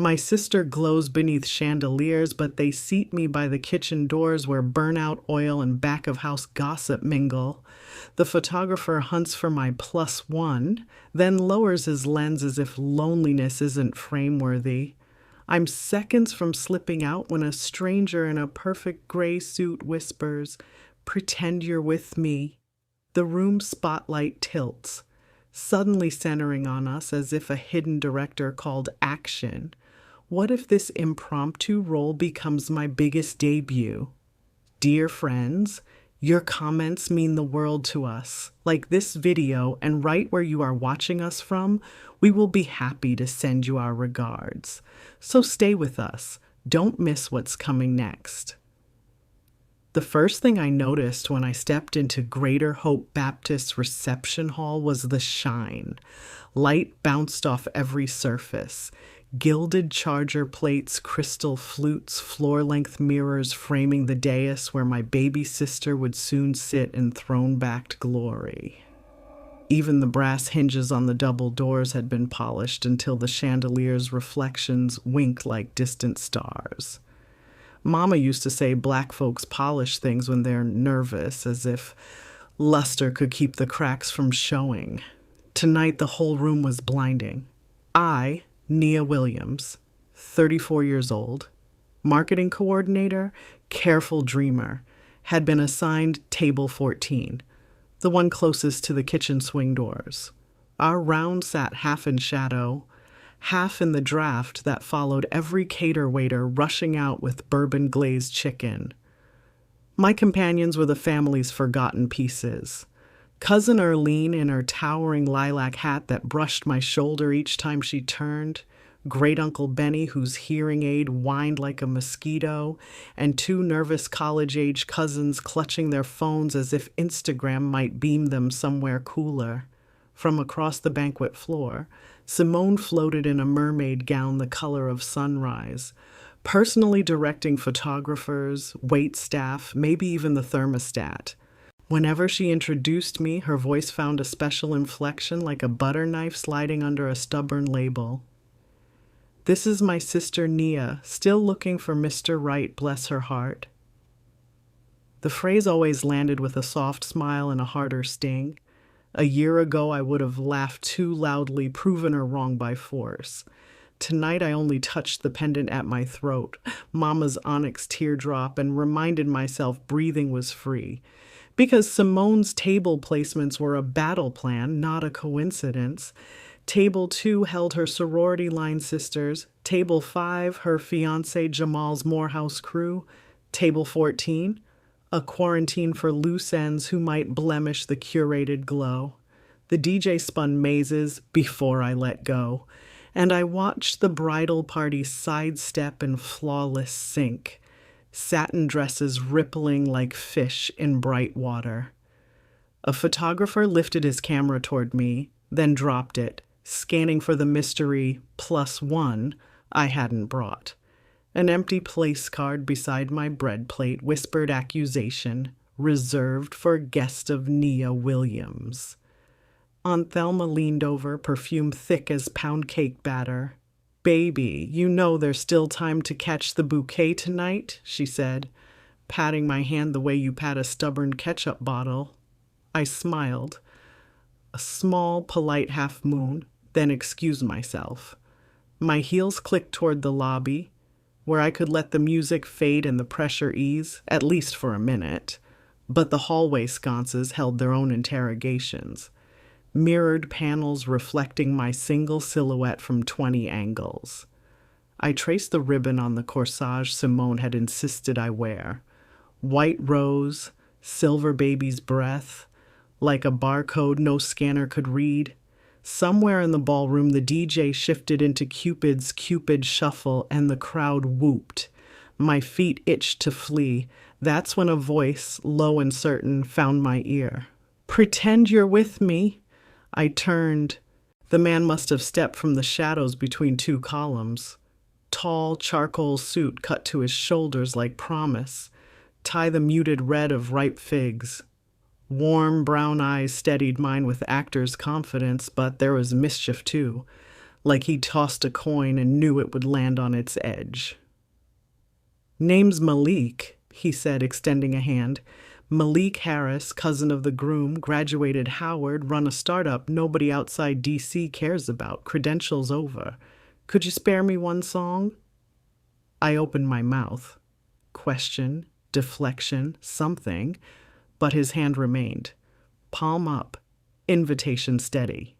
My sister glows beneath chandeliers, but they seat me by the kitchen doors where burnout oil and back of house gossip mingle. The photographer hunts for my plus one, then lowers his lens as if loneliness isn't frameworthy. I'm seconds from slipping out when a stranger in a perfect gray suit whispers, "Pretend you're with me." The room's spotlight tilts, suddenly centering on us as if a hidden director called action. What if this impromptu role becomes my biggest debut? Dear friends, your comments mean the world to us. Like this video, and right where you are watching us from, we will be happy to send you our regards. So stay with us. Don't miss what's coming next. The first thing I noticed when I stepped into Greater Hope Baptist Reception Hall was the shine. Light bounced off every surface. Gilded charger plates, crystal flutes, floor-length mirrors framing the dais where my baby sister would soon sit in throne-backed glory. Even the brass hinges on the double doors had been polished until the chandelier's reflections winked like distant stars. Mama used to say black folks polish things when they're nervous, as if luster could keep the cracks from showing. Tonight, the whole room was blinding. Nia Williams, 34 years old, marketing coordinator, careful dreamer, had been assigned table 14, the one closest to the kitchen swing doors. Our round sat half in shadow, half in the draft that followed every cater waiter rushing out with bourbon-glazed chicken. My companions were the family's forgotten pieces. Cousin Erlene in her towering lilac hat that brushed my shoulder each time she turned, Great Uncle Benny whose hearing aid whined like a mosquito, and two nervous college-age cousins clutching their phones as if Instagram might beam them somewhere cooler. From across the banquet floor, Simone floated in a mermaid gown the color of sunrise, personally directing photographers, wait staff, maybe even the thermostat. Whenever she introduced me, her voice found a special inflection like a butter knife sliding under a stubborn label. "This is my sister Nia, still looking for Mr. Right, bless her heart." The phrase always landed with a soft smile and a harder sting. A year ago, I would have laughed too loudly, proven her wrong by force. Tonight, I only touched the pendant at my throat, Mama's onyx teardrop, and reminded myself breathing was free. Because Simone's table placements were a battle plan, not a coincidence. Table 2 held her sorority line sisters. Table 5, her fiancé Jamal's Morehouse crew. Table 14, a quarantine for loose ends who might blemish the curated glow. The DJ spun mazes before I let go, and I watched the bridal party sidestep in flawless sync, satin dresses rippling like fish in bright water. A photographer lifted his camera toward me, then dropped it, scanning for the mystery +1 I hadn't brought. An empty place card beside my bread plate whispered accusation, reserved for guest of Nia Williams. Aunt Thelma leaned over, perfume thick as pound cake batter. "Baby, you know there's still time to catch the bouquet tonight," she said, patting my hand the way you pat a stubborn ketchup bottle. I smiled, a small, polite half moon, then excused myself. My heels clicked toward the lobby, where I could let the music fade and the pressure ease, at least for a minute. But the hallway sconces held their own interrogations, mirrored panels reflecting my single silhouette from 20 angles. I traced the ribbon on the corsage Simone had insisted I wear. White rose, silver baby's breath, like a barcode no scanner could read. Somewhere in the ballroom, the DJ shifted into Cupid's Cupid Shuffle, and the crowd whooped. My feet itched to flee. That's when a voice, low and certain, found my ear. "Pretend you're with me." I turned. The man must have stepped from the shadows between two columns. Tall, charcoal suit cut to his shoulders like promise. Tie the muted red of ripe figs. Warm brown eyes steadied mine with actor's confidence, but there was mischief too. like he tossed a coin and knew it would land on its edge. "Name's Malik," he said, extending a hand. "Malik Harris, cousin of the groom, graduated Howard, run a startup nobody outside D.C. cares about, credentials over. Could you spare me one song?" I opened my mouth. Question, deflection, something, but his hand remained. Palm up, invitation steady.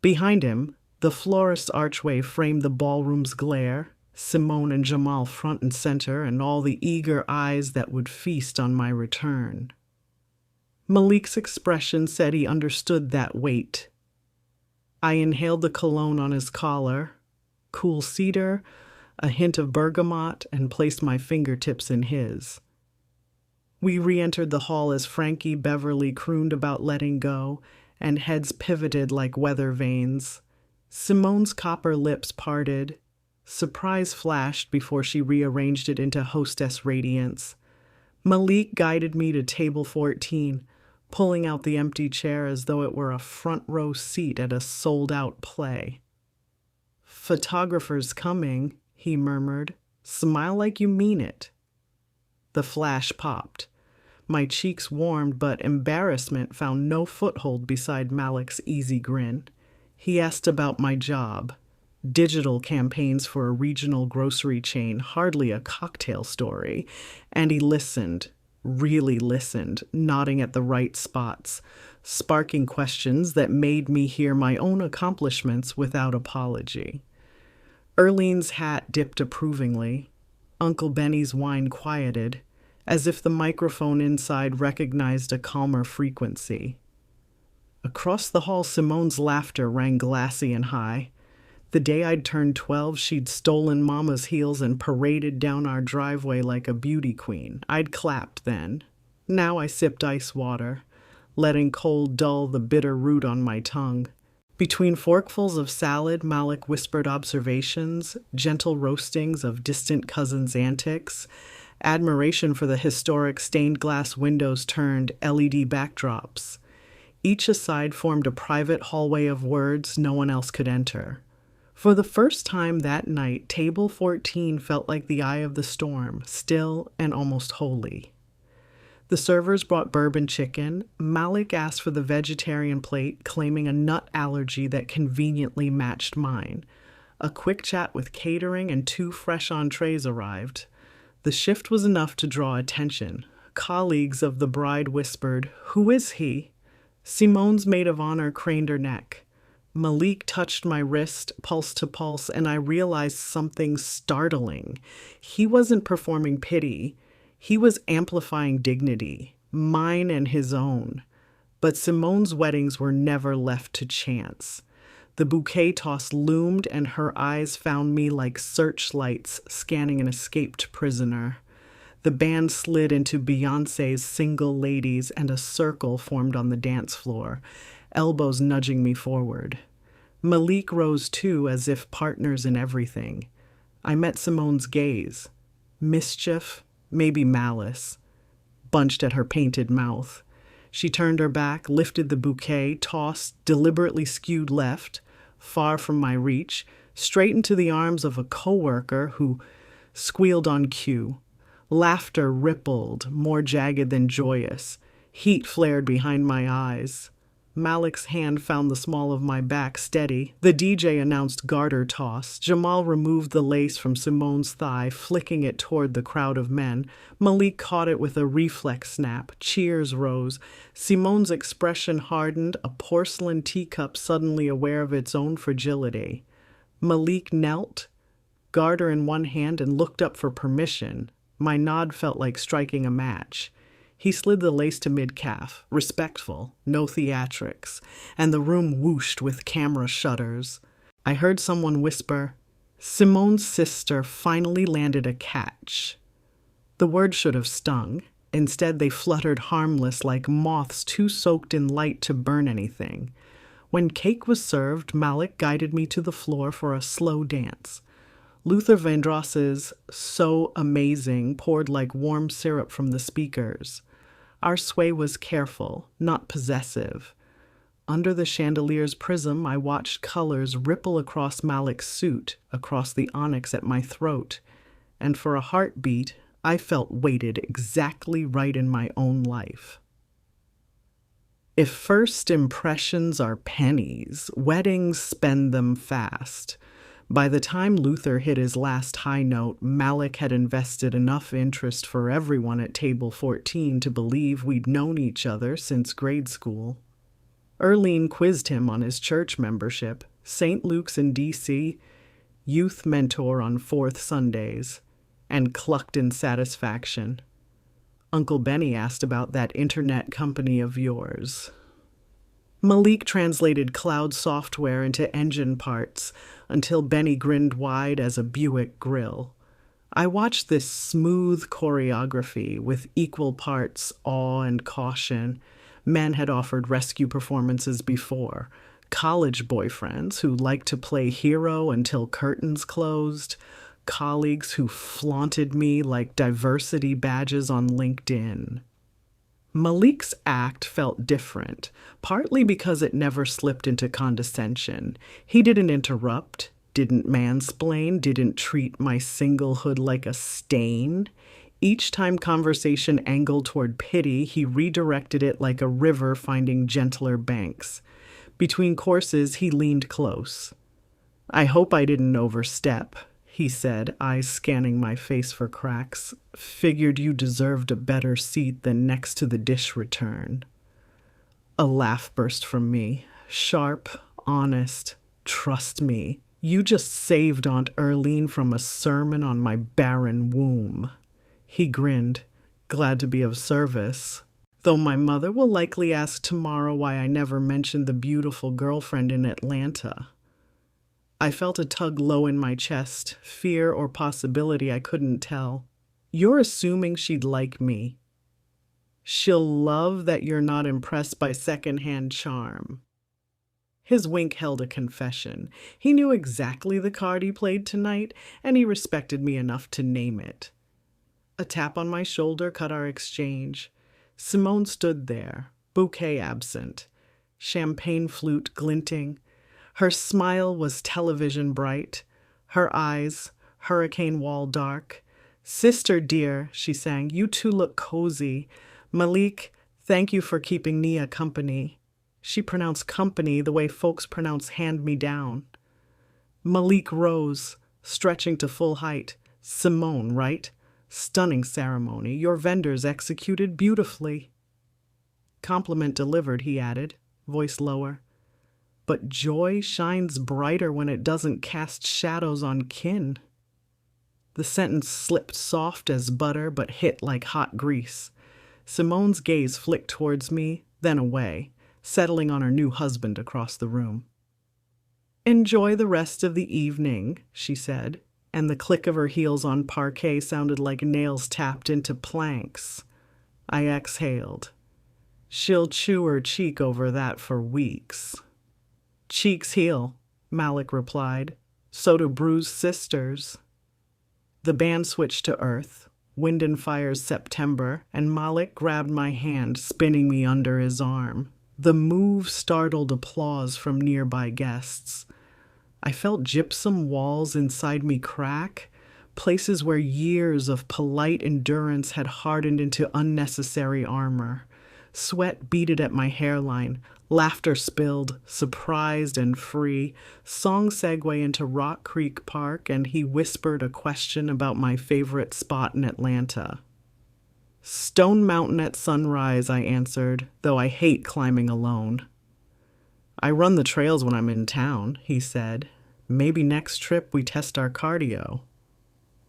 Behind him, the florist's archway framed the ballroom's glare, Simone and Jamal front and center, and all the eager eyes that would feast on my return. Malik's expression said he understood that weight. I inhaled the cologne on his collar, cool cedar, a hint of bergamot, and placed my fingertips in his. We re-entered the hall as Frankie Beverly crooned about letting go, and heads pivoted like weather vanes. Simone's copper lips parted. Surprise flashed before she rearranged it into hostess radiance. Malik guided me to table 14, pulling out the empty chair as though it were a front-row seat at a sold-out play. "Photographer's coming," he murmured. "Smile like you mean it." The flash popped. My cheeks warmed, but embarrassment found no foothold beside Malik's easy grin. He asked about my job. Digital campaigns for a regional grocery chain, hardly a cocktail story. And he listened, really listened, nodding at the right spots, sparking questions that made me hear my own accomplishments without apology. Erlene's hat dipped approvingly. Uncle Benny's whine quieted, as if the microphone inside recognized a calmer frequency. Across the hall, Simone's laughter rang glassy and high. The day I'd turned 12, she'd stolen Mama's heels and paraded down our driveway like a beauty queen. I'd clapped then. Now I sipped ice water, letting cold dull the bitter root on my tongue. Between forkfuls of salad, Malik whispered observations, gentle roastings of distant cousins' antics, admiration for the historic stained glass windows turned LED backdrops. Each aside formed a private hallway of words no one else could enter. For the first time that night, table 14 felt like the eye of the storm, still and almost holy. The servers brought bourbon chicken. Malik asked for the vegetarian plate, claiming a nut allergy that conveniently matched mine. A quick chat with catering and 2 fresh entrees arrived. The shift was enough to draw attention. Colleagues of the bride whispered, "Who is he?" Simone's maid of honor craned her neck. Malik touched my wrist, pulse to pulse, and I realized something startling. He wasn't performing pity. He was amplifying dignity, mine and his own. But Simone's weddings were never left to chance. The bouquet toss loomed, and her eyes found me like searchlights scanning an escaped prisoner. The band slid into Beyoncé's Single Ladies, and a circle formed on the dance floor, elbows nudging me forward. Malik rose too, as if partners in everything. I met Simone's gaze. Mischief, maybe malice, bunched at her painted mouth. She turned her back, lifted the bouquet, tossed, deliberately skewed left, far from my reach, straight into the arms of a coworker who squealed on cue. Laughter rippled, more jagged than joyous. Heat flared behind my eyes. Malik's hand found the small of my back steady. The DJ announced garter toss. Jamal removed the lace from Simone's thigh, flicking it toward the crowd of men. Malik caught it with a reflex snap. Cheers rose. Simone's expression hardened, a porcelain teacup suddenly aware of its own fragility. Malik knelt, garter in one hand, and looked up for permission. My nod felt like striking a match. He slid the lace to mid-calf, respectful, no theatrics, and the room whooshed with camera shutters. I heard someone whisper, "Simone's sister finally landed a catch." The word should have stung. Instead, they fluttered harmless like moths too soaked in light to burn anything. When cake was served, Malik guided me to the floor for a slow dance. Luther Vandross's "So Amazing" poured like warm syrup from the speakers. Our sway was careful, not possessive. Under the chandelier's prism, I watched colors ripple across Malik's suit, across the onyx at my throat, and for a heartbeat, I felt weighted exactly right in my own life. If first impressions are pennies, weddings spend them fast. By the time Luther hit his last high note, Malik had invested enough interest for everyone at table 14 to believe we'd known each other since grade school. Erlene quizzed him on his church membership, St. Luke's in D.C., youth mentor on fourth Sundays, and clucked in satisfaction. Uncle Benny asked about that internet company of yours. Malik translated cloud software into engine parts until Benny grinned wide as a Buick grill. I watched this smooth choreography with equal parts awe and caution. Men had offered rescue performances before. College boyfriends who liked to play hero until curtains closed. Colleagues who flaunted me like diversity badges on LinkedIn. Malik's act felt different, partly because it never slipped into condescension. He didn't interrupt, didn't mansplain, didn't treat my singlehood like a stain. Each time conversation angled toward pity, he redirected it like a river finding gentler banks. Between courses, he leaned close. "I hope I didn't overstep," he said, eyes scanning my face for cracks. "Figured you deserved a better seat than next to the dish return." A laugh burst from me. Sharp, honest. "Trust me. You just saved Aunt Erlene from a sermon on my barren womb." He grinned, glad to be of service. Though my mother will likely ask tomorrow why I never mentioned the beautiful girlfriend in Atlanta. I felt a tug low in my chest, fear or possibility I couldn't tell. "You're assuming she'd like me. She'll love that you're not impressed by secondhand charm." His wink held a confession. He knew exactly the card he played tonight, and he respected me enough to name it. A tap on my shoulder cut our exchange. Simone stood there, bouquet absent, champagne flute glinting. Her smile was television bright, her eyes hurricane wall dark. "Sister dear," she sang, "you two look cozy. Malik, thank you for keeping Nia company." She pronounced company the way folks pronounce hand-me-down. Malik rose, stretching to full height. "Simone, right? Stunning ceremony. Your vendors executed beautifully." "Compliment delivered," he added, voice lower. "But joy shines brighter when it doesn't cast shadows on kin." The sentence slipped soft as butter but hit like hot grease. Simone's gaze flicked towards me, then away, settling on her new husband across the room. "Enjoy the rest of the evening," she said, and the click of her heels on parquet sounded like nails tapped into planks. I exhaled. "She'll chew her cheek over that for weeks." "Cheeks heal," Malik replied. "So do bruised sisters." The band switched to Earth, Wind and Fire's September, and Malik grabbed my hand, spinning me under his arm. The move startled applause from nearby guests. I felt gypsum walls inside me crack, places where years of polite endurance had hardened into unnecessary armor. Sweat beaded at my hairline, laughter spilled, surprised and free. Song segue into Rock Creek Park, and he whispered a question about my favorite spot in Atlanta. "Stone Mountain at sunrise," I answered, though I hate climbing alone. "I run the trails when I'm in town," he said. "Maybe next trip we test our cardio."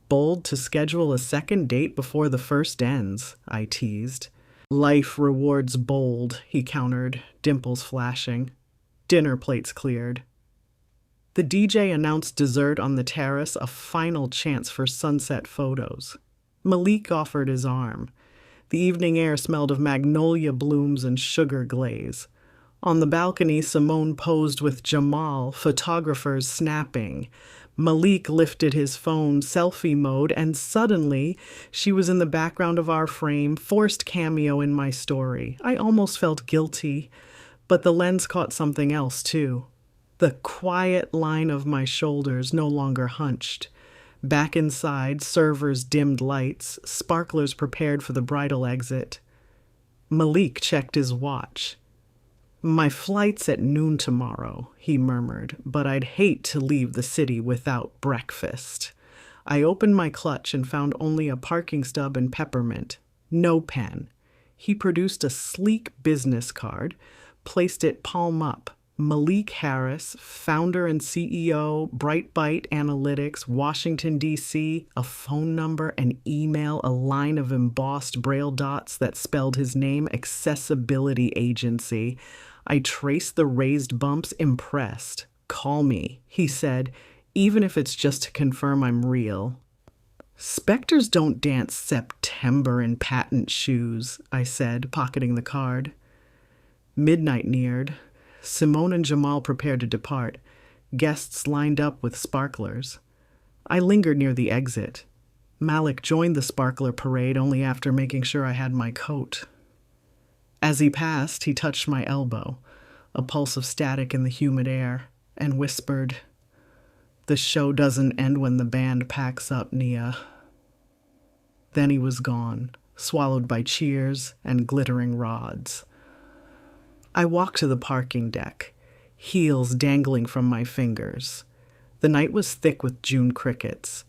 "Bold to schedule a second date before the first ends," I teased. "Life rewards bold," he countered, dimples flashing. Dinner plates cleared. The DJ announced dessert on the terrace, a final chance for sunset photos. Malik offered his arm. The evening air smelled of magnolia blooms and sugar glaze. On the balcony, Simone posed with Jamal, photographers snapping. Malik lifted his phone, selfie mode, and suddenly she was in the background of our frame, forced cameo in my story. I almost felt guilty, But the lens caught something else, too. The quiet line of my shoulders no longer hunched. Back inside, servers dimmed lights, sparklers prepared for the bridal exit. Malik checked his watch. "My flight's at noon tomorrow," he murmured, "but I'd hate to leave the city without breakfast." I opened my clutch and found only a parking stub and peppermint. No pen. He produced a sleek business card, placed it palm up. Malik Harris, founder and CEO, Brightbyte Analytics, Washington, D.C., a phone number, an email, a line of embossed braille dots that spelled his name, Accessibility Agency. I traced the raised bumps, impressed. "Call me," he said, "even if it's just to confirm I'm real." "Specters don't dance September in patent shoes," I said, pocketing the card. Midnight neared. Simone and Jamal prepared to depart. Guests lined up with sparklers. I lingered near the exit. Malik joined the sparkler parade only after making sure I had my coat. As he passed, he touched my elbow, a pulse of static in the humid air, and whispered, "The show doesn't end when the band packs up, Nia." Then he was gone, swallowed by cheers and glittering rods. I walked to the parking deck, heels dangling from my fingers. The night was thick with June crickets.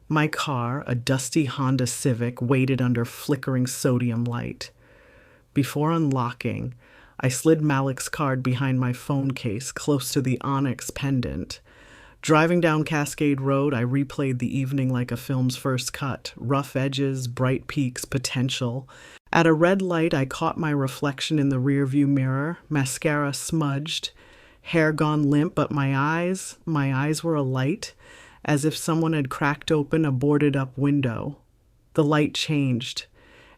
My car, a dusty Honda Civic, waited under flickering sodium light. Before unlocking, I slid Malik's card behind my phone case close to the onyx pendant. Driving down Cascade Road, I replayed the evening like a film's first cut. Rough edges, bright peaks, potential. At a red light, I caught my reflection in the rearview mirror, mascara smudged, hair gone limp, but my eyes were alight, as if someone had cracked open a boarded-up window. The light changed.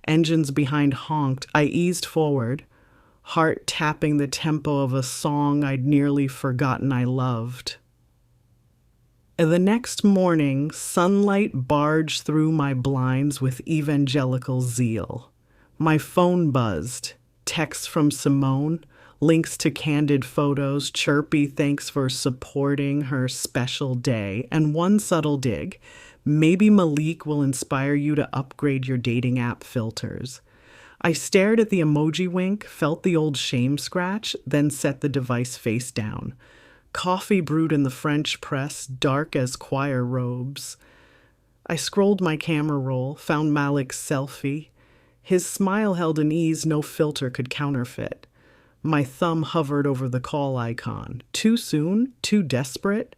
Engines behind honked. I eased forward, heart tapping the tempo of a song I'd nearly forgotten I loved. The next morning, sunlight barged through my blinds with evangelical zeal. My phone buzzed. Texts from Simone, links to candid photos, chirpy thanks for supporting her special day, and one subtle dig. Maybe Malik will inspire you to upgrade your dating app filters. I stared at the emoji wink, felt the old shame scratch, then set the device face down. Coffee brewed in the French press, dark as choir robes. I scrolled my camera roll, found Malik's selfie. His smile held an ease no filter could counterfeit. My thumb hovered over the call icon. Too soon? Too desperate?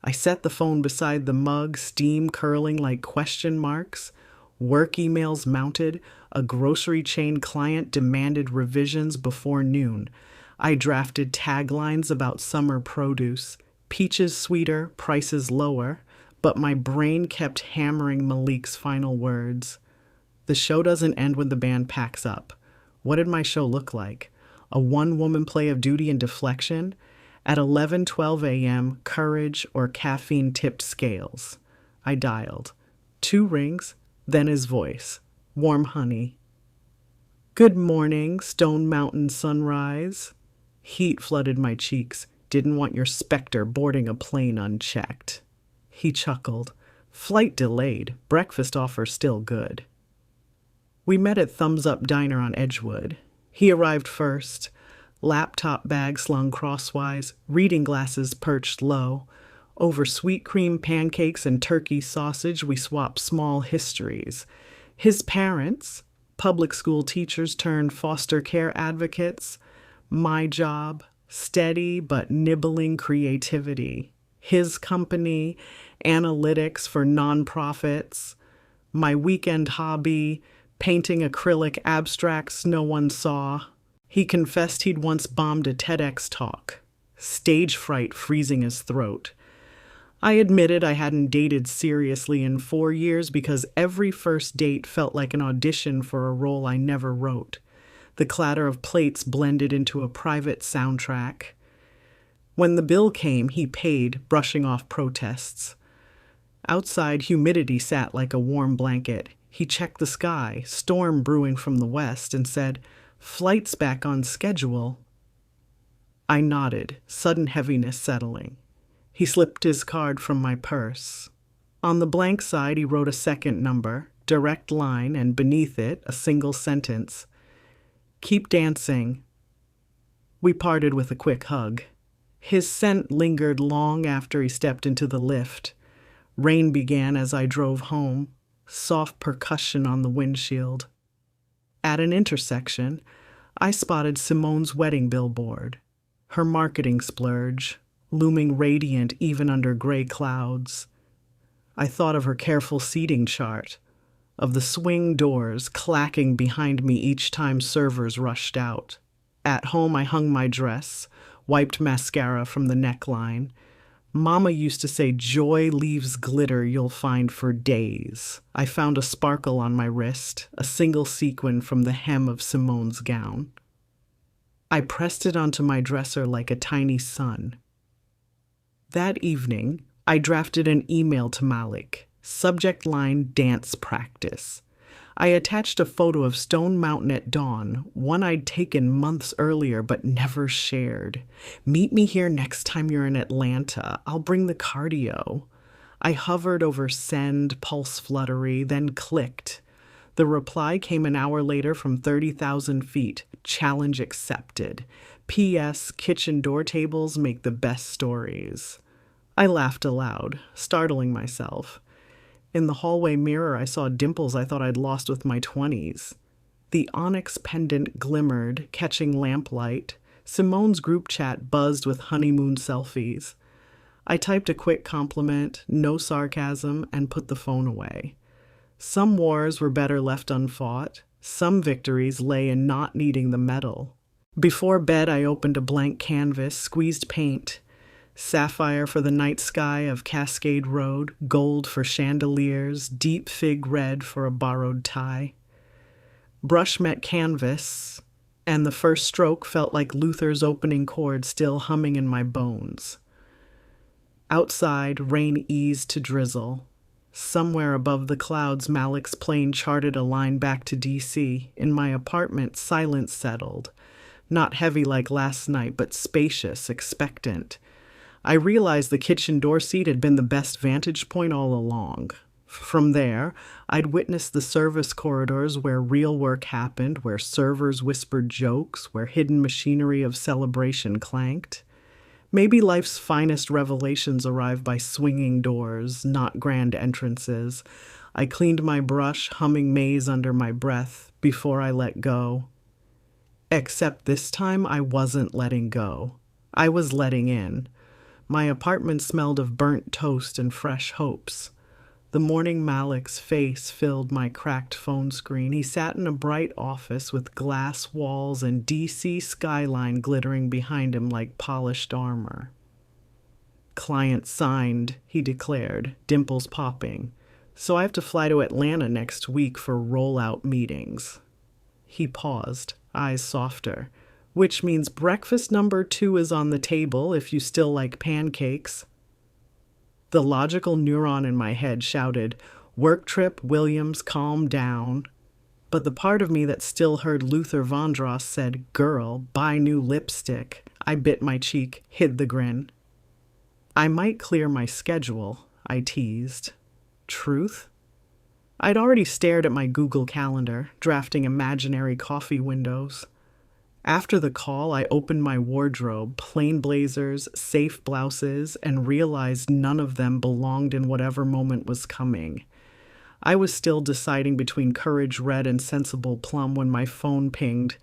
I set the phone beside the mug, steam curling like question marks. Work emails mounted. A grocery chain client demanded revisions before noon. I drafted taglines about summer produce. Peaches sweeter, prices lower. But my brain kept hammering Malik's final words. The show doesn't end when the band packs up. What did my show look like? A one-woman play of duty and deflection? At 11:12 a.m., courage or caffeine-tipped scales. I dialed. 2 rings, then his voice. Warm honey. "Good morning, Stone Mountain sunrise." Heat flooded my cheeks. "Didn't want your specter boarding a plane unchecked." He chuckled. "Flight delayed. Breakfast offer still good." We met at Thumbs Up Diner on Edgewood. He arrived first. Laptop bag slung crosswise, reading glasses perched low. Over sweet cream pancakes and turkey sausage, we swapped small histories. His parents, public school teachers turned foster care advocates. My job, steady but nibbling creativity. His company, analytics for nonprofits. My weekend hobby, painting acrylic abstracts no one saw. He confessed he'd once bombed a TEDx talk. Stage fright freezing his throat. I admitted I hadn't dated seriously in 4 years because every first date felt like an audition for a role I never wrote. The clatter of plates blended into a private soundtrack. When the bill came, he paid, brushing off protests. Outside, humidity sat like a warm blanket. He checked the sky, storm brewing from the west, and said, "Flight's back on schedule." I nodded, sudden heaviness settling. He slipped his card from my purse. On the blank side, he wrote a second number, direct line, and beneath it, a single sentence. Keep dancing. We parted with a quick hug. His scent lingered long after he stepped into the lift. Rain began as I drove home, soft percussion on the windshield. At an intersection, I spotted Simone's wedding billboard, her marketing splurge, looming radiant even under gray clouds. I thought of her careful seating chart, of the swing doors clacking behind me each time servers rushed out. At home, I hung my dress, wiped mascara from the neckline. Mama used to say, joy leaves glitter you'll find for days. I found a sparkle on my wrist, a single sequin from the hem of Simone's gown. I pressed it onto my dresser like a tiny sun. That evening, I drafted an email to Malik, subject line dance practice. I attached a photo of Stone Mountain at dawn, one I'd taken months earlier but never shared. Meet me here next time you're in Atlanta. I'll bring the cardio. I hovered over send, pulse fluttery, then clicked. The reply came an hour later from 30,000 feet. Challenge accepted. P.S. Kitchen door tables make the best stories. I laughed aloud, startling myself. In the hallway mirror, I saw dimples I thought I'd lost with my 20s. The onyx pendant glimmered, catching lamplight. Simone's group chat buzzed with honeymoon selfies. I typed a quick compliment, no sarcasm, and put the phone away. Some wars were better left unfought. Some victories lay in not needing the medal. Before bed, I opened a blank canvas, squeezed paint. Sapphire for the night sky of Cascade Road, gold for chandeliers, deep fig red for a borrowed tie. Brush met canvas, and the first stroke felt like Luther's opening chord still humming in my bones. Outside, rain eased to drizzle. Somewhere above the clouds, Malik's plane charted a line back to D.C. In my apartment, silence settled. Not heavy like last night, but spacious, expectant. I realized the kitchen door seat had been the best vantage point all along. From there, I'd witnessed the service corridors where real work happened, where servers whispered jokes, where hidden machinery of celebration clanked. Maybe life's finest revelations arrive by swinging doors, not grand entrances. I cleaned my brush, humming maze under my breath, before I let go. Except this time I wasn't letting go. I was letting in. My apartment smelled of burnt toast and fresh hopes. The morning Malik's face filled my cracked phone screen. He sat in a bright office with glass walls and DC skyline glittering behind him like polished armor. Client signed, he declared, dimples popping. So I have to fly to Atlanta next week for rollout meetings. He paused, eyes softer. Which means breakfast number 2 is on the table if you still like pancakes. The logical neuron in my head shouted, work trip, Williams, calm down. But the part of me that still heard Luther Vandross said, girl, buy new lipstick. I bit my cheek, hid the grin. I might clear my schedule, I teased. Truth? I'd already stared at my Google Calendar, drafting imaginary coffee windows. After the call, I opened my wardrobe, plain blazers, safe blouses, and realized none of them belonged in whatever moment was coming. I was still deciding between Courage Red and Sensible Plum when my phone pinged,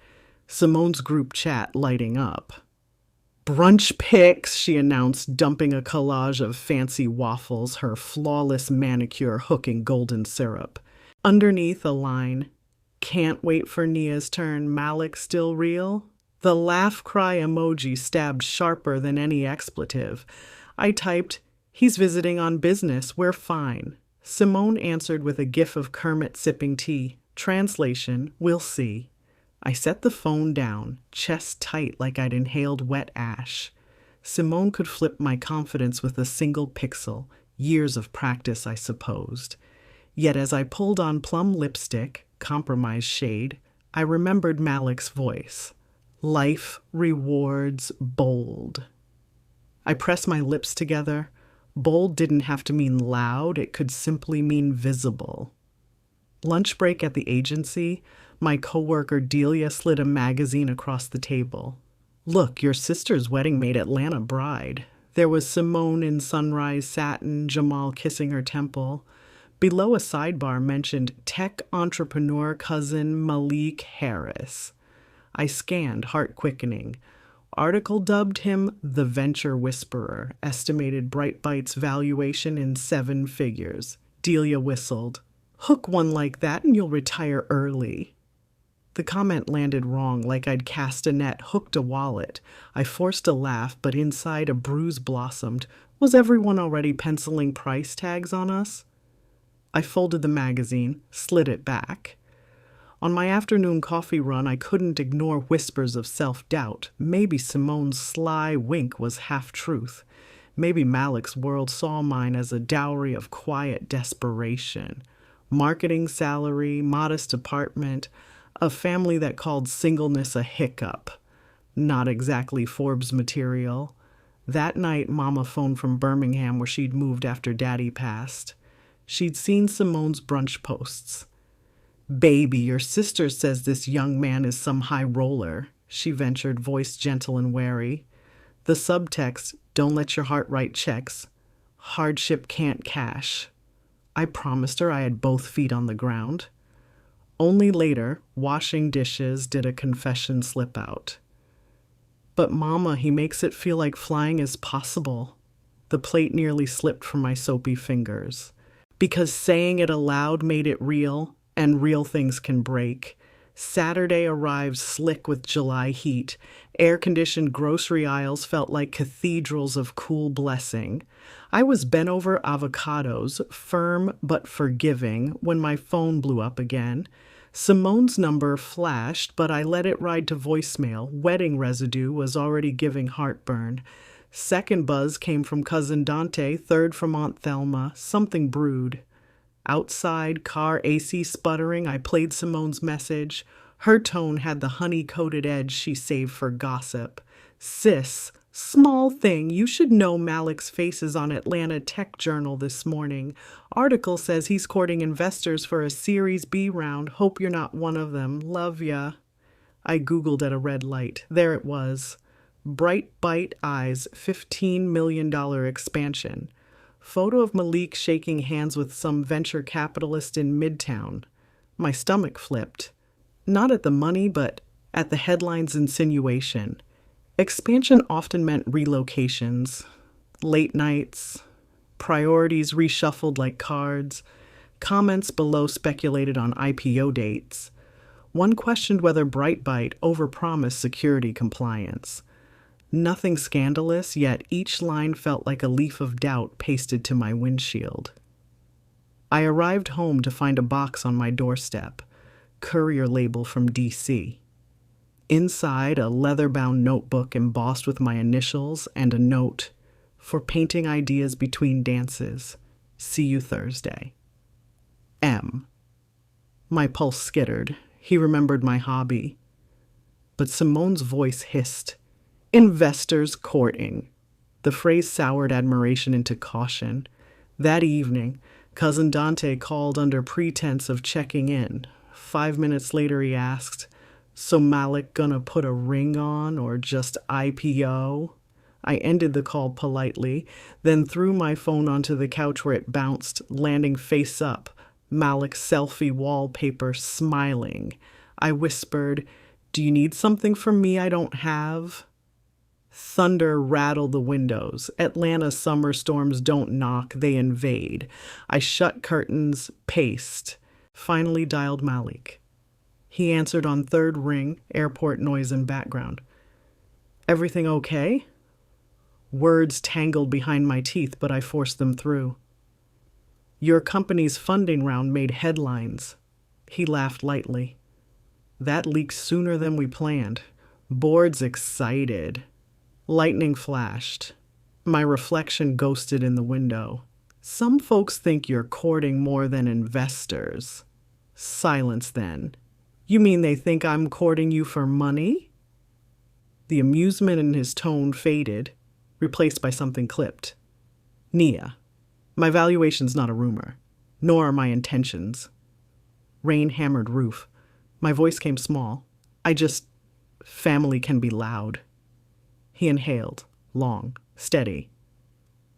Simone's group chat lighting up. Brunch pics, she announced, dumping a collage of fancy waffles, her flawless manicure hooking golden syrup. Underneath a line, can't wait for Nia's turn, Malik still real? The laugh cry emoji stabbed sharper than any expletive. I typed, he's visiting on business, we're fine. Simone answered with a gif of Kermit sipping tea. Translation, we'll see. I set the phone down, chest tight like I'd inhaled wet ash. Simone could flip my confidence with a single pixel, years of practice, I supposed. Yet as I pulled on plum lipstick, compromise shade, I remembered Malik's voice. Life rewards bold. I press my lips together. Bold didn't have to mean loud, it could simply mean visible. Lunch break at the agency, my coworker Delia slid a magazine across the table. Look, your sister's wedding made Atlanta bride. There was Simone in sunrise satin, Jamal kissing her temple. Below a sidebar mentioned tech entrepreneur cousin Malik Harris. I scanned, heart quickening. Article dubbed him the Venture Whisperer, estimated Breitbite's valuation in 7 figures. Delia whistled. Hook one like that and you'll retire early. The comment landed wrong, like I'd cast a net, hooked a wallet. I forced a laugh, but inside a bruise blossomed. Was everyone already penciling price tags on us? I folded the magazine, slid it back. On my afternoon coffee run, I couldn't ignore whispers of self-doubt. Maybe Simone's sly wink was half-truth. Maybe Malik's world saw mine as a dowry of quiet desperation. Marketing salary, modest apartment, a family that called singleness a hiccup. Not exactly Forbes material. That night, Mama phoned from Birmingham where she'd moved after Daddy passed. She'd seen Simone's brunch posts. Baby, your sister says this young man is some high roller, she ventured, voice gentle and wary. The subtext, don't let your heart write checks. Hardship can't cash. I promised her I had both feet on the ground. Only later, washing dishes, did a confession slip out. But Mama, he makes it feel like flying is possible. The plate nearly slipped from my soapy fingers. Because saying it aloud made it real, and real things can break. Saturday arrived slick with July heat. Air-conditioned grocery aisles felt like cathedrals of cool blessing. I was bent over avocados, firm but forgiving, when my phone blew up again. Simone's number flashed, but I let it ride to voicemail. Wedding residue was already giving heartburn. Second buzz came from Cousin Dante, third from Aunt Thelma. Something brewed. Outside, car AC sputtering, I played Simone's message. Her tone had the honey-coated edge she saved for gossip. Sis, small thing, you should know Malik's face is on Atlanta Tech Journal this morning. Article says he's courting investors for a Series B round. Hope you're not one of them. Love ya. I Googled at a red light. There it was. Breitbite Eyes, $15 million expansion. Photo of Malik shaking hands with some venture capitalist in Midtown. My stomach flipped. Not at the money, but at the headline's insinuation. Expansion often meant relocations, late nights, priorities reshuffled like cards. Comments below speculated on IPO dates. One questioned whether Breitbite overpromised security compliance. Nothing scandalous, yet each line felt like a leaf of doubt pasted to my windshield. I arrived home to find a box on my doorstep, courier label from D.C. Inside, a leather-bound notebook embossed with my initials and a note, for painting ideas between dances. See you Thursday. M. My pulse skittered. He remembered my hobby. But Simone's voice hissed. Investors courting. The phrase soured admiration into caution. That evening, Cousin Dante called under pretense of checking in. 5 minutes later he asked, so Malik gonna put a ring on or just IPO? I ended the call politely, then threw my phone onto the couch where it bounced, landing face up, Malik's selfie wallpaper smiling. I whispered, do you need something from me I don't have? Thunder rattled the windows. Atlanta summer storms don't knock, they invade. I shut curtains, paced, finally dialed Malik. He answered on third ring, airport noise in background. Everything okay? Words tangled behind my teeth, but I forced them through. Your company's funding round made headlines. He laughed lightly. That leaked sooner than we planned. Board's excited. Lightning flashed. My reflection ghosted in the window. Some folks think you're courting more than investors. Silence then. You mean they think I'm courting you for money? The amusement in his tone faded, replaced by something clipped. Nia, my valuation's not a rumor, nor are my intentions. Rain hammered roof. My voice came small. Family can be loud. He inhaled, long, steady.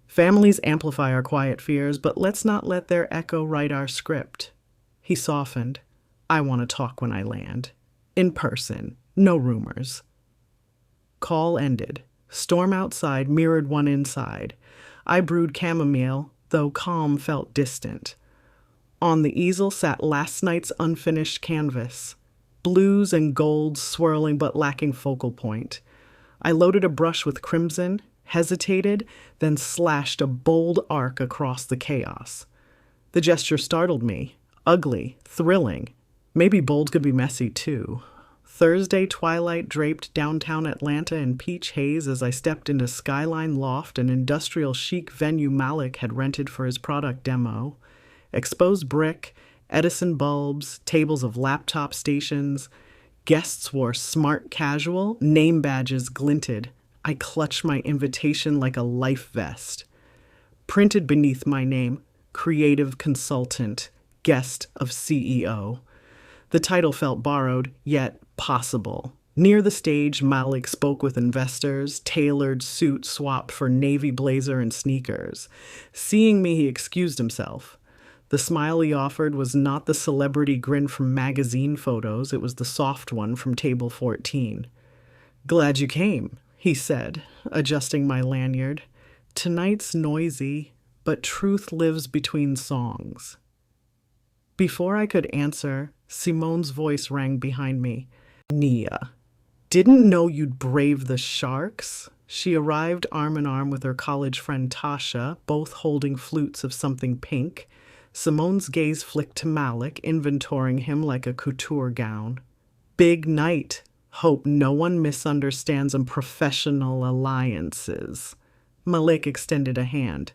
Families amplify our quiet fears, but let's not let their echo write our script. He softened. I want to talk when I land. In person, no rumors. Call ended. Storm outside mirrored one inside. I brewed chamomile, though calm felt distant. On the easel sat last night's unfinished canvas, blues and golds swirling but lacking focal point. I loaded a brush with crimson, hesitated, then slashed a bold arc across the chaos. The gesture startled me, ugly, thrilling. Maybe bold could be messy too. Thursday twilight draped downtown Atlanta in peach haze as I stepped into Skyline Loft, an industrial chic venue Malik had rented for his product demo. Exposed brick, Edison bulbs, tables of laptop stations. Guests wore smart casual, name badges glinted. I clutched my invitation like a life vest. Printed beneath my name, Creative Consultant, Guest of CEO. The title felt borrowed, yet possible. Near the stage, Malik spoke with investors, tailored suit swapped for navy blazer and sneakers. Seeing me, he excused himself. The smile he offered was not the celebrity grin from magazine photos, it was the soft one from table 14. Glad you came, he said, adjusting my lanyard. Tonight's noisy, but truth lives between songs. Before I could answer, Simone's voice rang behind me. Nia, didn't know you'd brave the sharks. She arrived arm in arm with her college friend Tasha, both holding flutes of something pink. Simone's gaze flicked to Malik, inventorying him like a couture gown. Big night. Hope no one misunderstands professional alliances. Malik extended a hand.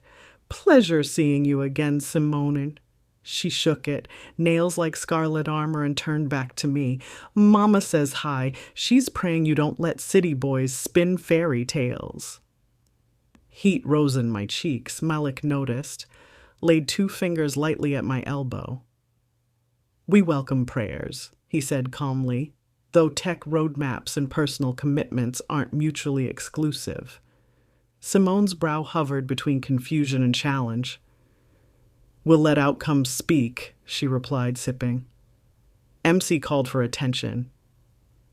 Pleasure seeing you again, Simone. She shook it, nails like scarlet armor, and turned back to me. Mama says hi. She's praying you don't let city boys spin fairy tales. Heat rose in my cheeks. Malik noticed, laid 2 fingers lightly at my elbow. We welcome prayers, he said calmly, though tech roadmaps and personal commitments aren't mutually exclusive. Simone's brow hovered between confusion and challenge. We'll let outcomes speak, she replied, sipping. MC called for attention.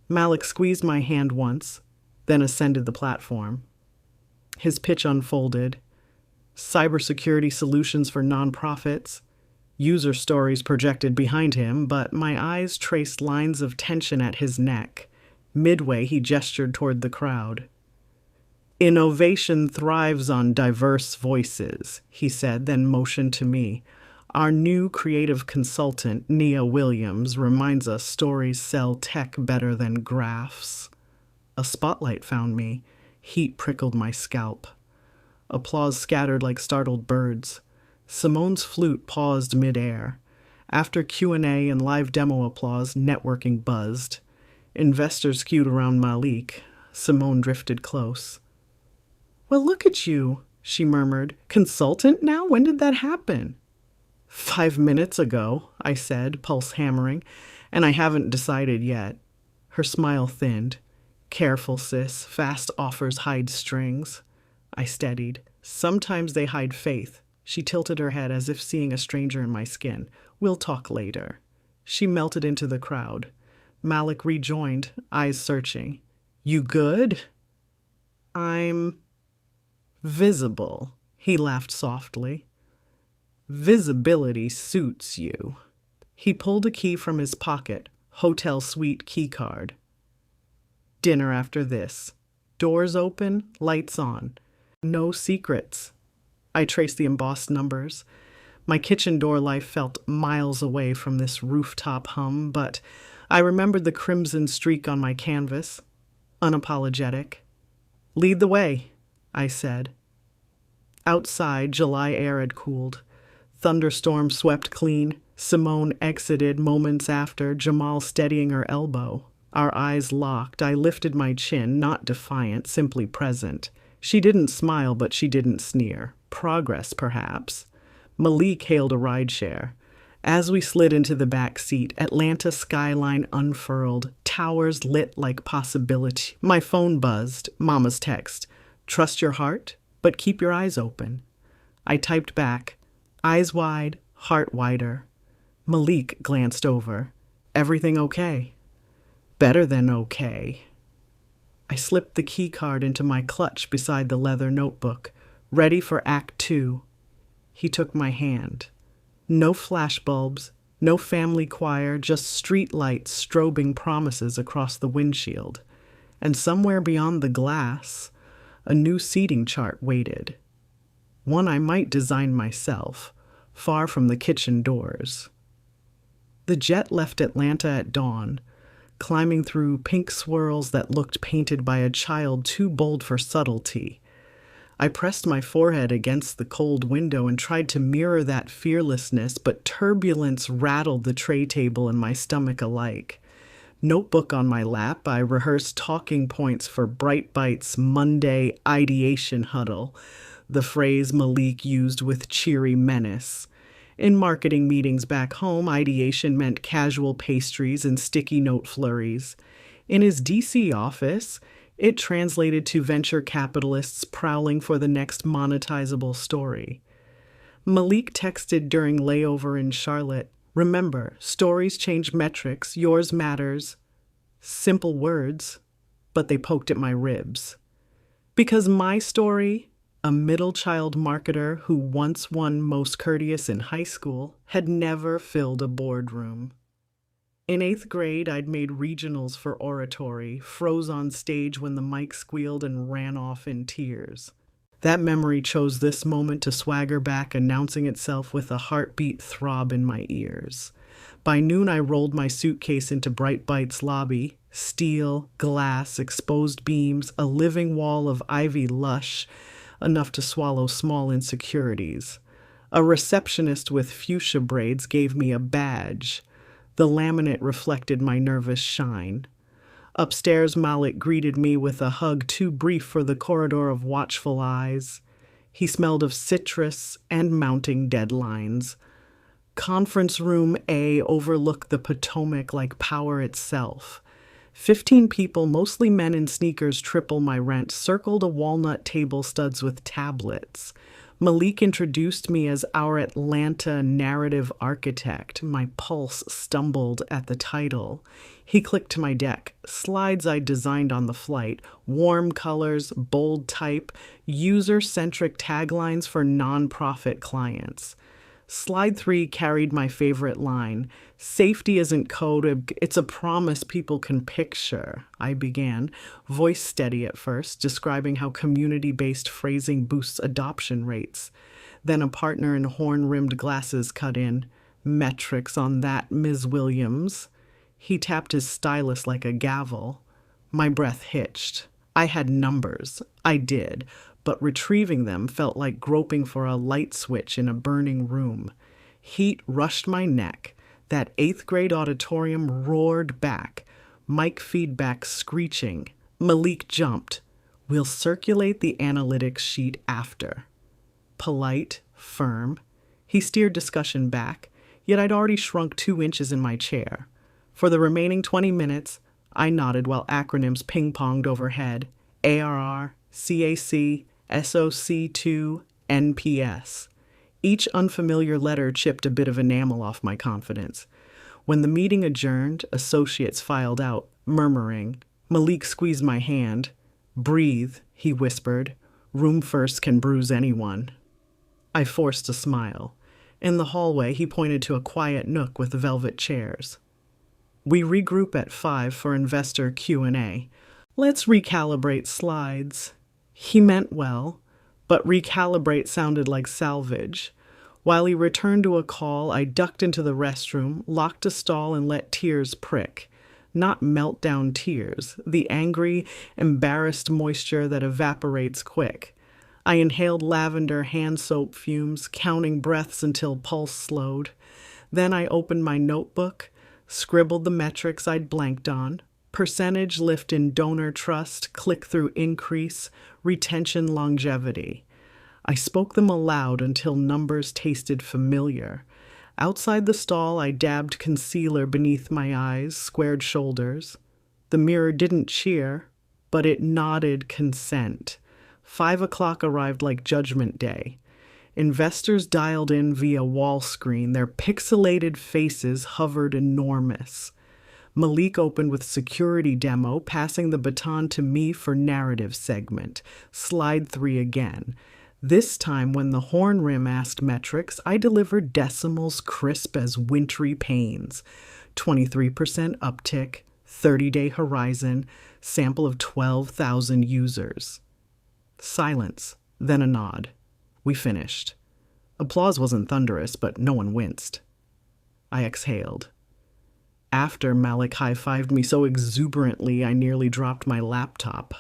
Malik squeezed my hand once, then ascended the platform. His pitch unfolded. Cybersecurity solutions for nonprofits, user stories projected behind him, but my eyes traced lines of tension at his neck. Midway, he gestured toward the crowd. Innovation thrives on diverse voices, he said, then motioned to me. Our new creative consultant, Nia Williams, reminds us stories sell tech better than graphs. A spotlight found me. Heat prickled my scalp. Applause scattered like startled birds. Simone's flute paused midair. After Q&A and live demo applause, networking buzzed. Investors queued around Malik. Simone drifted close. Well, look at you, she murmured. Consultant now? When did that happen? 5 minutes ago, I said, pulse hammering, and I haven't decided yet. Her smile thinned. Careful, sis. Fast offers hide strings. I steadied. Sometimes they hide faith. She tilted her head as if seeing a stranger in my skin. We'll talk later. She melted into the crowd. Malik rejoined, eyes searching. You good? I'm visible, he laughed softly. Visibility suits you. He pulled a key from his pocket, hotel suite key card. Dinner after this. Doors open, lights on. No secrets. I traced the embossed numbers. My kitchen door life felt miles away from this rooftop hum, but I remembered the crimson streak on my canvas. Unapologetic. Lead the way, I said. Outside, July air had cooled. Thunderstorm swept clean. Simone exited moments after, Jamal steadying her elbow. Our eyes locked. I lifted my chin, not defiant, simply present. She didn't smile, but she didn't sneer. Progress, perhaps. Malik hailed a rideshare. As we slid into the back seat, Atlanta skyline unfurled, towers lit like possibility. My phone buzzed, Mama's text. Trust your heart, but keep your eyes open. I typed back, eyes wide, heart wider. Malik glanced over. Everything okay? Better than okay. I slipped the key card into my clutch beside the leather notebook, ready for Act 2. He took my hand. No flashbulbs, no family choir, just street lights strobing promises across the windshield. And somewhere beyond the glass, a new seating chart waited. One I might design myself, far from the kitchen doors. The jet left Atlanta at dawn, climbing through pink swirls that looked painted by a child too bold for subtlety. I pressed my forehead against the cold window and tried to mirror that fearlessness, but turbulence rattled the tray table and my stomach alike. Notebook on my lap, I rehearsed talking points for Bright Bites' Monday ideation huddle, the phrase Malik used with cheery menace. In marketing meetings back home, ideation meant casual pastries and sticky note flurries. In his DC office, it translated to venture capitalists prowling for the next monetizable story. Malik texted during layover in Charlotte, remember, stories change metrics, yours matters. Simple words, but they poked at my ribs. Because my story, a middle child marketer who once won Most Courteous in high school, had never filled a boardroom. In 8th grade, I'd made regionals for oratory, froze on stage when the mic squealed and ran off in tears. That memory chose this moment to swagger back, announcing itself with a heartbeat throb in my ears. By noon, I rolled my suitcase into Bright Bites' lobby. Steel, glass, exposed beams, a living wall of ivy lush, enough to swallow small insecurities. A receptionist with fuchsia braids gave me a badge. The laminate reflected my nervous shine. Upstairs, Malik greeted me with a hug too brief for the corridor of watchful eyes. He smelled of citrus and mounting deadlines. Conference room A overlooked the Potomac like power itself. 15 people, mostly men in sneakers triple my rent, circled a walnut table studs with tablets. Malik introduced me as our Atlanta narrative architect. My pulse stumbled at the title. He clicked to my deck. Slides I designed on the flight. Warm colors, bold type, user-centric taglines for nonprofit clients. Slide 3 carried my favorite line. Safety isn't code, it's a promise people can picture, I began, voice steady at first, describing how community-based phrasing boosts adoption rates. Then a partner in horn-rimmed glasses cut in. Metrics on that, Ms. Williams. He tapped his stylus like a gavel. My breath hitched. I had numbers. I did. But retrieving them felt like groping for a light switch in a burning room. Heat rushed my neck. That 8th grade auditorium roared back, mic feedback screeching. Malik jumped. We'll circulate the analytics sheet after. Polite, firm. He steered discussion back, yet I'd already shrunk 2 inches in my chair. For the remaining 20 minutes, I nodded while acronyms ping-ponged overhead. ARR, CAC, SOC2, NPS. Each unfamiliar letter chipped a bit of enamel off my confidence. When the meeting adjourned, associates filed out, murmuring. Malik squeezed my hand. Breathe, he whispered. Room first can bruise anyone. I forced a smile. In the hallway, he pointed to a quiet nook with velvet chairs. We regroup at 5 for investor Q&A. Let's recalibrate slides. He meant well, but recalibrate sounded like salvage. While he returned to a call, I ducked into the restroom, locked a stall, and let tears prick. Not meltdown tears, the angry, embarrassed moisture that evaporates quick. I inhaled lavender hand soap fumes, counting breaths until pulse slowed. Then I opened my notebook, scribbled the metrics I'd blanked on, Percentage lift in donor trust, click-through increase, retention longevity. I spoke them aloud until numbers tasted familiar. Outside the stall, I dabbed concealer beneath my eyes, squared shoulders. The mirror didn't cheer, but it nodded consent. 5 o'clock arrived like Judgment Day. Investors dialed in via wall screen. Their pixelated faces hovered enormous. Malik opened with security demo, passing the baton to me for narrative segment. Slide 3 again. This time, when the horn rim asked metrics, I delivered decimals crisp as wintry pains. 23% uptick, 30-day horizon, sample of 12,000 users. Silence, then a nod. We finished. Applause wasn't thunderous, but no one winced. I exhaled. After, Malik high-fived me so exuberantly I nearly dropped my laptop.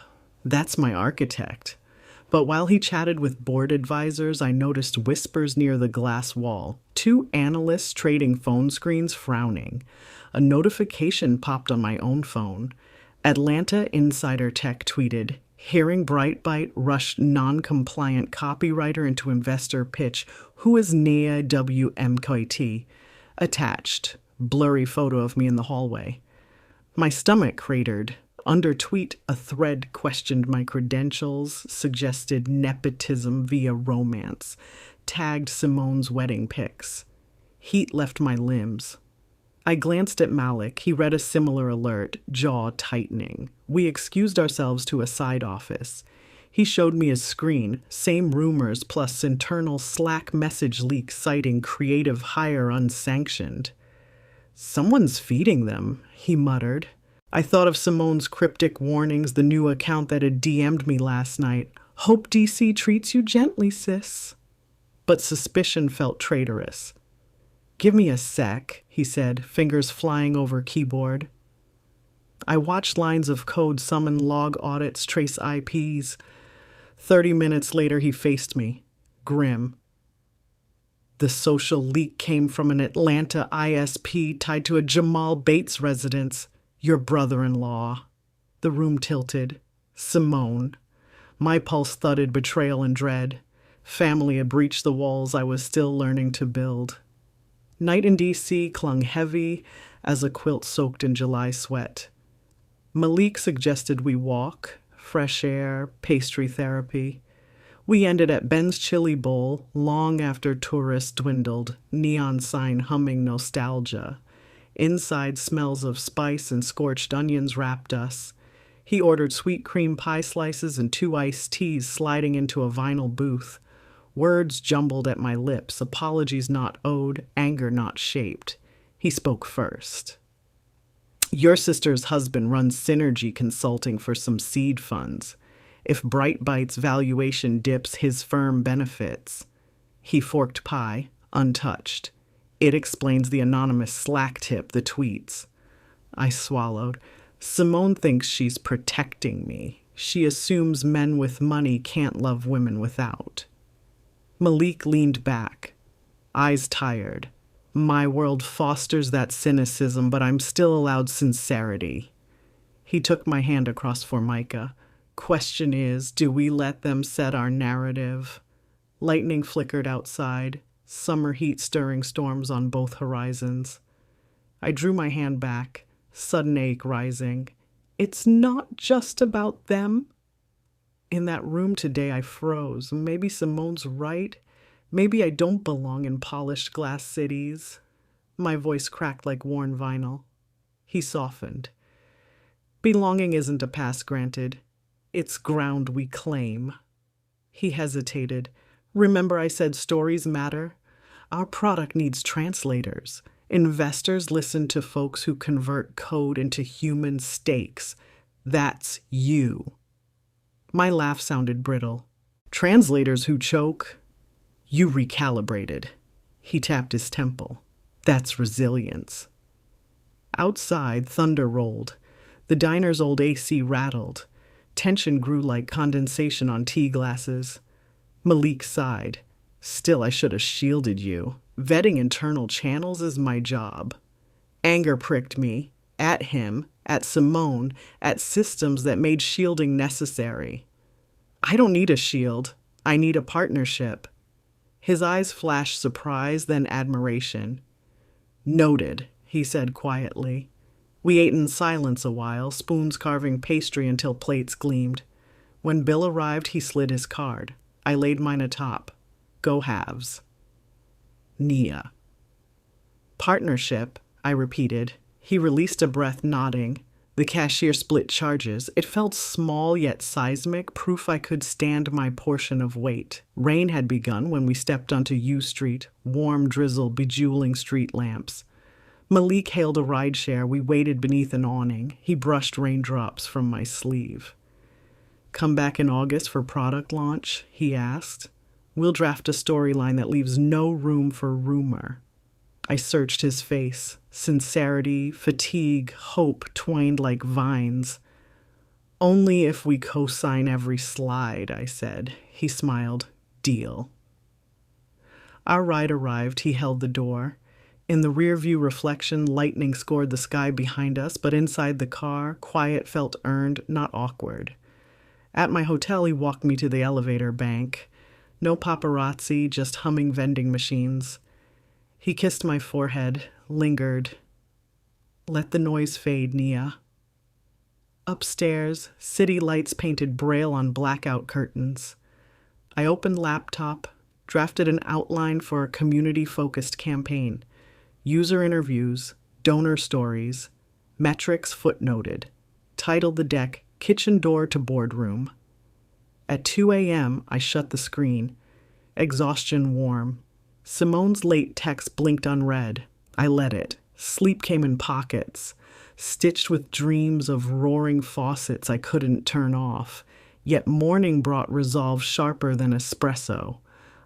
That's my architect. But while he chatted with board advisors, I noticed whispers near the glass wall. 2 analysts trading phone screens frowning. A notification popped on my own phone. Atlanta Insider Tech tweeted, "Hearing Breitbite rushed non-compliant copywriter into investor pitch. Who is Nia WMKT?" Attached. Blurry photo of me in the hallway. My stomach cratered. Under tweet, a thread questioned my credentials, suggested nepotism via romance, tagged Simone's wedding pics. Heat left my limbs. I glanced at Malik. He read a similar alert, jaw tightening. We excused ourselves to a side office. He showed me his screen, same rumors plus internal Slack message leak citing creative hire unsanctioned. "Someone's feeding them," he muttered. I thought of Simone's cryptic warnings, the new account that had DM'd me last night. "Hope DC treats you gently, sis." But suspicion felt traitorous. "Give me a sec," he said, fingers flying over keyboard. I watched lines of code summon log audits, trace IPs. 30 minutes later, he faced me, grim. The social leak came from an Atlanta ISP tied to a Jamal Bates residence. Your brother-in-law. The room tilted. Simone. My pulse thudded betrayal and dread. Family had breached the walls I was still learning to build. Night in D.C. clung heavy as a quilt soaked in July sweat. Malik suggested we walk, fresh air, pastry therapy. We ended at Ben's Chili Bowl long after tourists dwindled, neon sign humming nostalgia. Inside, smells of spice and scorched onions wrapped us. He ordered sweet cream pie slices and 2 iced teas sliding into a vinyl booth. Words jumbled at my lips, apologies not owed, anger not shaped. He spoke first. "Your sister's husband runs Synergy Consulting for some seed funds. If Breitbite's valuation dips, his firm benefits." He forked pie, untouched. "It explains the anonymous Slack tip, the tweets." I swallowed. "Simone thinks she's protecting me. She assumes men with money can't love women without." Malik leaned back, eyes tired. My world fosters that cynicism, but I'm still allowed sincerity. He took my hand across Formica. "Question is, do we let them set our narrative?" Lightning flickered outside. Summer heat stirring storms on both horizons. I drew my hand back, sudden ache rising. "It's not just about them." In that room today, I froze. Maybe Simone's right. Maybe I don't belong in polished glass cities. My voice cracked like worn vinyl. He softened. "Belonging isn't a pass granted. It's ground we claim." He hesitated. "Remember I said stories matter? Our product needs translators. Investors listen to folks who convert code into human stakes. That's you." My laugh sounded brittle. "Translators who choke?" "You recalibrated." He tapped his temple. "That's resilience." Outside, thunder rolled. The diner's old AC rattled. Tension grew like condensation on tea glasses. Malik sighed. "Still, I should have shielded you. Vetting internal channels is my job." Anger pricked me. at him, at Simone, at systems that made shielding necessary. I don't need a shield. I need a partnership. His eyes flashed surprise, then admiration. Noted, he said quietly. We ate in silence a while, spoons carving pastry until plates gleamed. When Bill arrived, he slid his card. I laid mine atop. Go halves. Nia. Partnership, I repeated. He released a breath, nodding. The cashier split charges. It felt small yet seismic, proof I could stand my portion of weight. Rain had begun when we stepped onto U Street, warm drizzle bejeweling street lamps. Malik hailed a rideshare. We waited beneath an awning. He brushed raindrops from my sleeve. Come back in August for product launch? He asked. We'll draft a storyline that leaves no room for rumor. I searched his face. Sincerity, fatigue, hope twined like vines. Only if we co-sign every slide, I said. He smiled. Deal. Our ride arrived. He held the door. In the rear-view reflection, lightning scored the sky behind us, but inside the car, quiet felt earned, not awkward. At my hotel, he walked me to the elevator bank. No paparazzi, just humming vending machines. He kissed my forehead, lingered. Let the noise fade, Nia. Upstairs, city lights painted braille on blackout curtains. I opened laptop, drafted an outline for a community-focused campaign. User interviews, donor stories, metrics footnoted. Titled the deck, Kitchen Door to Boardroom. At 2 a.m., I shut the screen. Exhaustion warm. Simone's late text blinked unread. I let it. Sleep came in pockets, stitched with dreams of roaring faucets I couldn't turn off. Yet morning brought resolve sharper than espresso.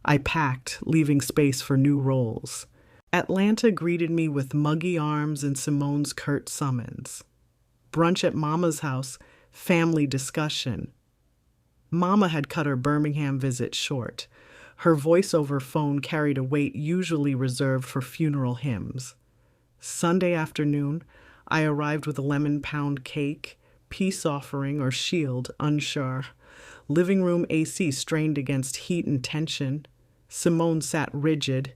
I packed, leaving space for new roles. Atlanta greeted me with muggy arms and Simone's curt summons. Brunch at Mama's house, family discussion. Mama had cut her Birmingham visit short. Her voice-over phone carried a weight usually reserved for funeral hymns. Sunday afternoon, I arrived with a lemon pound cake, peace offering or shield, unsure. Living room AC strained against heat and tension. Simone sat rigid,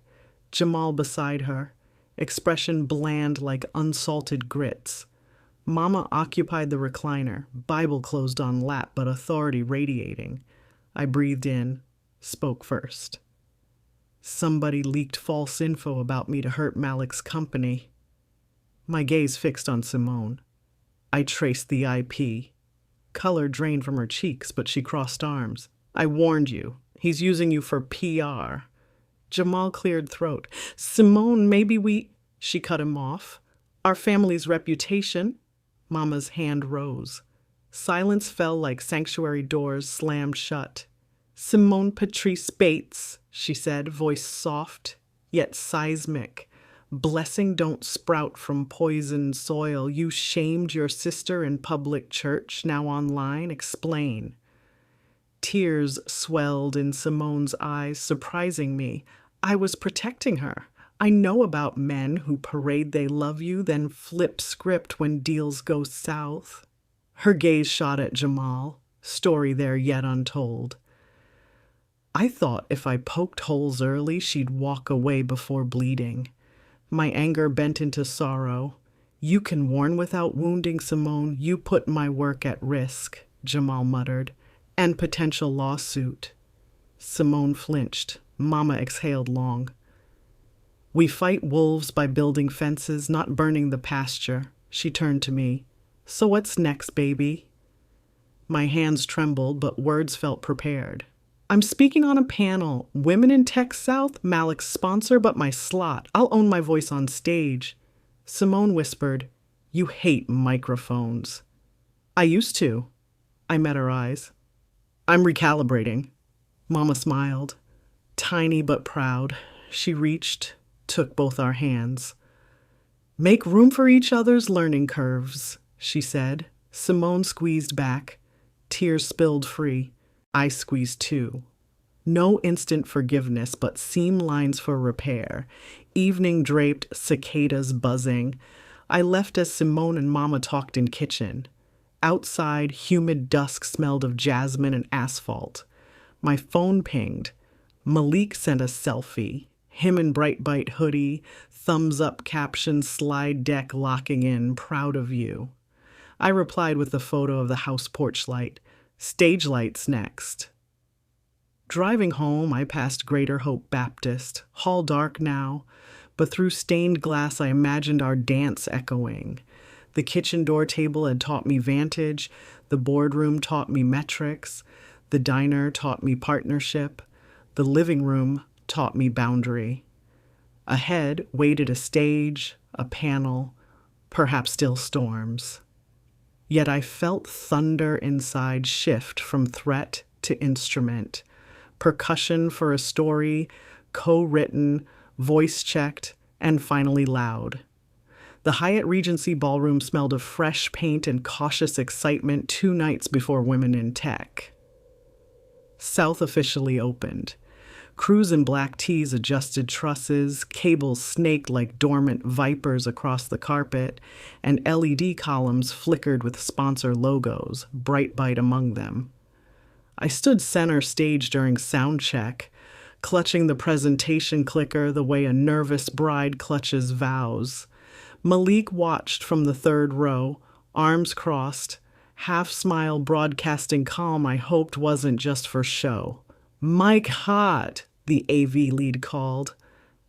Jamal beside her, expression bland like unsalted grits. Mama occupied the recliner, Bible closed on lap but authority radiating. I breathed in, spoke first. Somebody leaked false info about me to hurt Malik's company. My gaze fixed on Simone. I traced the IP. Color drained from her cheeks, but she crossed arms. I warned you. He's using you for PR. Jamal cleared throat. Simone, maybe we... She cut him off. Our family's reputation. Mama's hand rose. Silence fell like sanctuary doors slammed shut. Simone Patrice Bates, she said, voice soft, yet seismic. Blessing don't sprout from poisoned soil. You shamed your sister in public church, now online. Explain. Tears swelled in Simone's eyes, surprising me. I was protecting her. I know about men who parade they love you, then flip script when deals go south. Her gaze shot at Jamal, story there yet untold. I thought if I poked holes early, she'd walk away before bleeding. My anger bent into sorrow. You can warn without wounding, Simone. You put my work at risk, Jamal muttered. And potential lawsuit. Simone flinched. Mama exhaled long. We fight wolves by building fences, not burning the pasture. She turned to me. So what's next, baby? My hands trembled, but words felt prepared. I'm speaking on a panel. Women in Tech South, Malik's sponsor, but my slot. I'll own my voice on stage. Simone whispered, You hate microphones. I used to. I met her eyes. I'm recalibrating. Mama smiled. Tiny but proud. She reached, took both our hands. Make room for each other's learning curves, she said. Simone squeezed back. Tears spilled free. I squeezed too. No instant forgiveness, but seam lines for repair. Evening draped, cicadas buzzing. I left as Simone and Mama talked in kitchen. Outside, humid dusk smelled of jasmine and asphalt. My phone pinged. Malik sent a selfie. Him in bright bite hoodie, thumbs up caption, slide deck locking in, proud of you. I replied with a photo of the house porch light. Stage lights next. Driving home, I passed Greater Hope Baptist, hall dark now, but through stained glass I imagined our dance echoing. The kitchen door table had taught me vantage, the boardroom taught me metrics, the diner taught me partnership, the living room taught me boundary. Ahead waited a stage, a panel, perhaps still storms. Yet I felt thunder inside shift from threat to instrument, percussion for a story, co-written, voice-checked, and finally loud. The Hyatt Regency ballroom smelled of fresh paint and cautious excitement 2 nights before Women in Tech. South officially opened. Crews in black tees adjusted trusses, cables snaked like dormant vipers across the carpet, and LED columns flickered with sponsor logos, Brightbite among them. I stood center stage during sound check, clutching the presentation clicker the way a nervous bride clutches vows. Malik watched from the 3rd row, arms crossed, half smile broadcasting calm I hoped wasn't just for show. Mike hot, the AV lead called.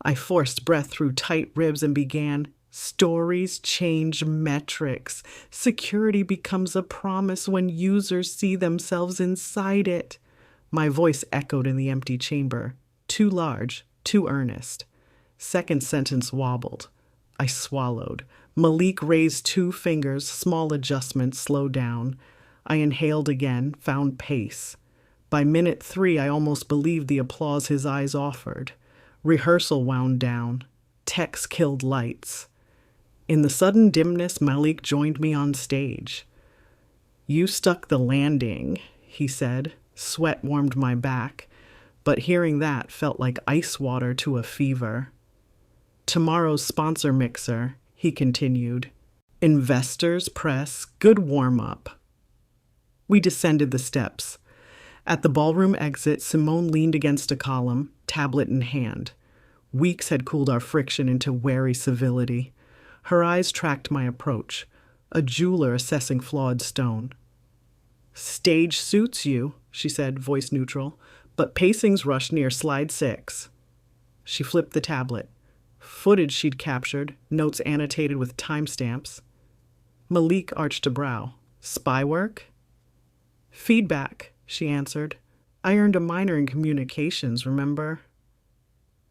I forced breath through tight ribs and began, stories change metrics. Security becomes a promise when users see themselves inside it. My voice echoed in the empty chamber. Too large, too earnest. Second sentence wobbled. I swallowed. Malik raised 2 fingers, small adjustments, slowed down. I inhaled again, found pace. By minute 3, I almost believed the applause his eyes offered. Rehearsal wound down. Techs killed lights. In the sudden dimness, Malik joined me on stage. You stuck the landing, he said. Sweat warmed my back, but hearing that felt like ice water to a fever. Tomorrow's sponsor mixer, he continued. Investors, press, good warm-up. We descended the steps. At the ballroom exit, Simone leaned against a column, tablet in hand. Weeks had cooled our friction into wary civility. Her eyes tracked my approach, a jeweler assessing flawed stone. Stage suits you, she said, voice neutral, but pacing's rushed near slide 6. She flipped the tablet. Footage she'd captured, notes annotated with timestamps. Malik arched a brow. Spy work? Feedback, she answered. I earned a minor in communications, remember?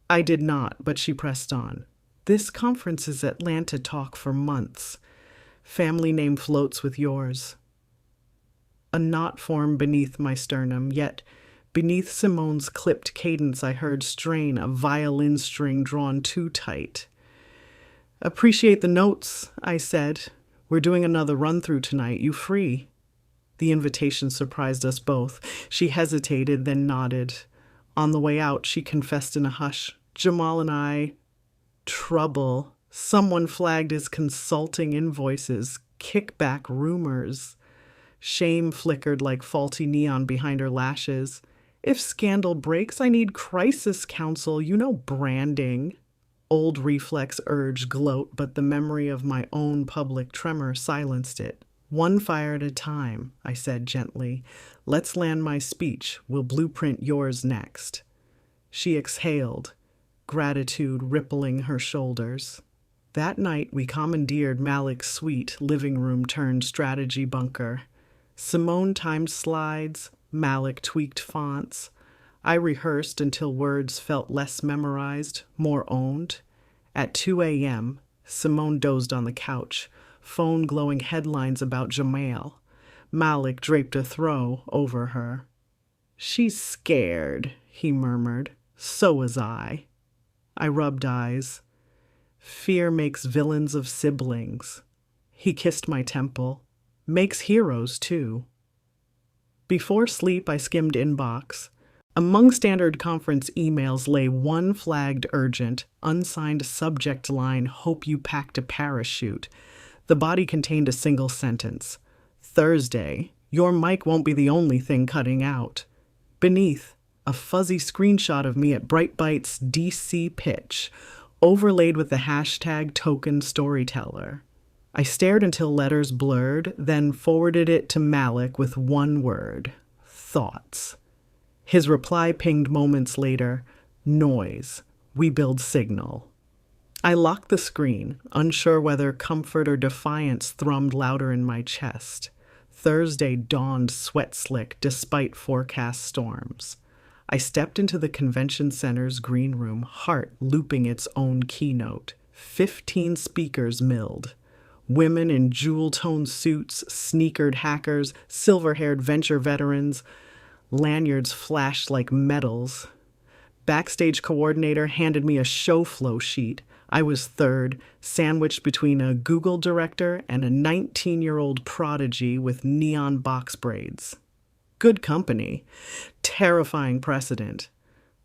I did not, but she pressed on. This conference is Atlanta talk for months. Family name floats with yours. A knot formed beneath my sternum, yet beneath Simone's clipped cadence I heard strain, a violin string drawn too tight. Appreciate the notes, I said. We're doing another run-through tonight. You free? The invitation surprised us both. She hesitated, then nodded. On the way out, she confessed in a hush. Jamal and I... Trouble. Someone flagged as consulting invoices. Kickback rumors. Shame flickered like faulty neon behind her lashes. If scandal breaks, I need crisis counsel, branding. Old reflex urge gloat, but the memory of my own public tremor silenced it. One fire at a time, I said gently. Let's land my speech. We'll blueprint yours next. She exhaled, gratitude rippling her shoulders. That night, we commandeered Malik's suite, living room turned strategy bunker. Simone timed slides, Malik tweaked fonts. I rehearsed until words felt less memorized, more owned. At 2 a.m., Simone dozed on the couch, phone glowing headlines about Jamal. Malik draped a throw over her. She's scared, he murmured. So was I. I rubbed eyes. Fear makes villains of siblings. He kissed my temple. Makes heroes, too. Before sleep, I skimmed inbox. Among standard conference emails lay one flagged urgent, unsigned subject line, "Hope you packed a parachute." The body contained a single sentence: "Thursday, your mic won't be the only thing cutting out." Beneath, a fuzzy screenshot of me at Brightbyte's DC pitch, overlaid with the hashtag token storyteller. I stared until letters blurred, then forwarded it to Malik with one word: thoughts. His reply pinged moments later: "Noise. We build signal." I locked the screen, unsure whether comfort or defiance thrummed louder in my chest. Thursday dawned sweat-slick despite forecast storms. I stepped into the convention center's green room, heart looping its own keynote. 15 speakers milled. Women in jewel-toned suits, sneakered hackers, silver-haired venture veterans. Lanyards flashed like medals. Backstage coordinator handed me a show flow sheet. I was third, sandwiched between a Google director and a 19-year-old prodigy with neon box braids. Good company. Terrifying precedent.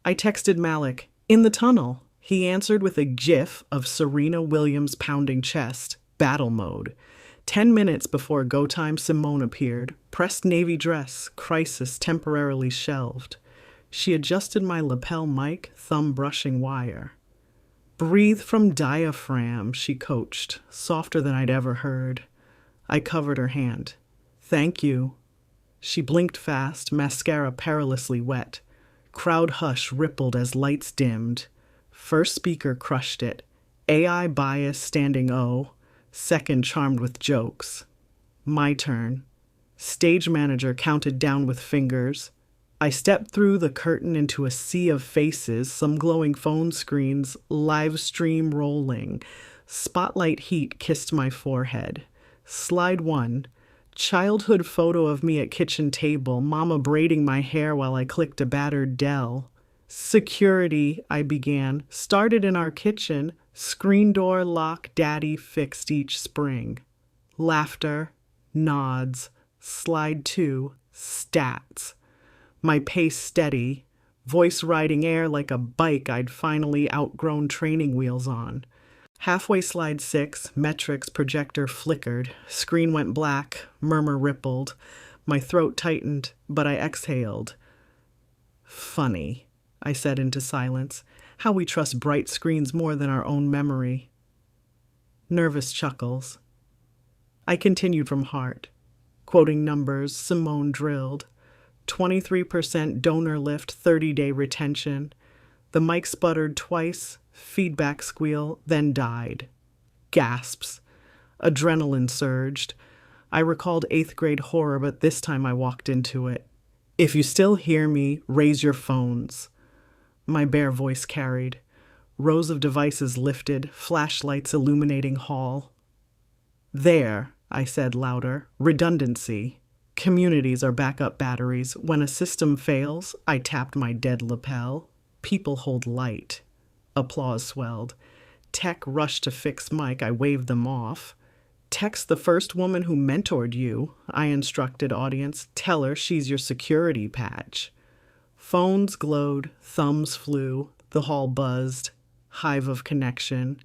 I texted Malik, "In the tunnel." He answered with a gif of Serena Williams pounding chest, battle mode. 10 minutes before go time, Simone appeared, pressed navy dress, crisis temporarily shelved. She adjusted my lapel mic, thumb brushing wire. "Breathe from diaphragm," she coached, softer than I'd ever heard. I covered her hand. "Thank you." She blinked fast, mascara perilously wet. Crowd hush rippled as lights dimmed. First speaker crushed it. AI bias standing O. Second charmed with jokes. My turn. Stage manager counted down with fingers. I stepped through the curtain into a sea of faces, some glowing phone screens, live stream rolling. Spotlight heat kissed my forehead. Slide 1. Childhood photo of me at kitchen table, mama braiding my hair while I clicked a battered Dell. "Security," I began, "started in our kitchen. Screen door lock, daddy fixed each spring." Laughter, nods. Slide 2, stats. My pace steady, voice riding air like a bike I'd finally outgrown training wheels on. Halfway slide 6, metrics projector flickered. Screen went black, murmur rippled. My throat tightened, but I exhaled. "Funny," I said into silence. "How we trust bright screens more than our own memory." Nervous chuckles. I continued from heart. Quoting numbers, Simone drilled. 23% donor lift, 30-day retention. The mic sputtered twice, feedback squeal, then died. Gasps. Adrenaline surged. I recalled 8th grade horror, but this time I walked into it. "If you still hear me, raise your phones." My bare voice carried. Rows of devices lifted, flashlights illuminating hall. "There," I said louder. "Redundancy. Communities are backup batteries. When a system fails," I tapped my dead lapel. "People hold light." Applause swelled. Tech rushed to fix mic. I waved them off. "Text the first woman who mentored you," I instructed audience. "Tell her she's your security patch." Phones glowed, thumbs flew, the hall buzzed. Hive of connection.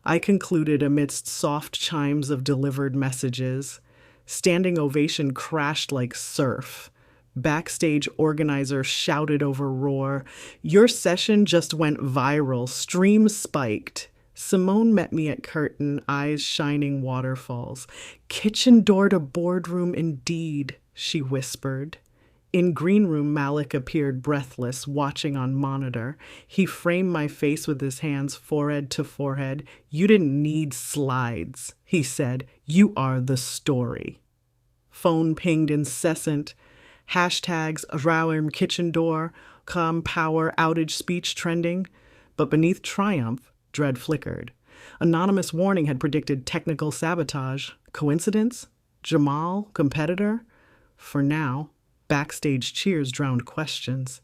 I concluded amidst soft chimes of delivered messages. Standing ovation crashed like surf. Backstage organizer shouted over roar. "Your session just went viral. Stream spiked." Simone met me at curtain, eyes shining waterfalls. "Kitchen door to boardroom indeed," she whispered. In green room, Malik appeared breathless, watching on monitor. He framed my face with his hands, forehead to forehead. "You didn't need slides," he said. "You are the story." Phone pinged incessant. Hashtags around kitchen door, com power outage speech trending. But beneath triumph, dread flickered. Anonymous warning had predicted technical sabotage. Coincidence? Jamal, competitor? For now, backstage cheers drowned questions.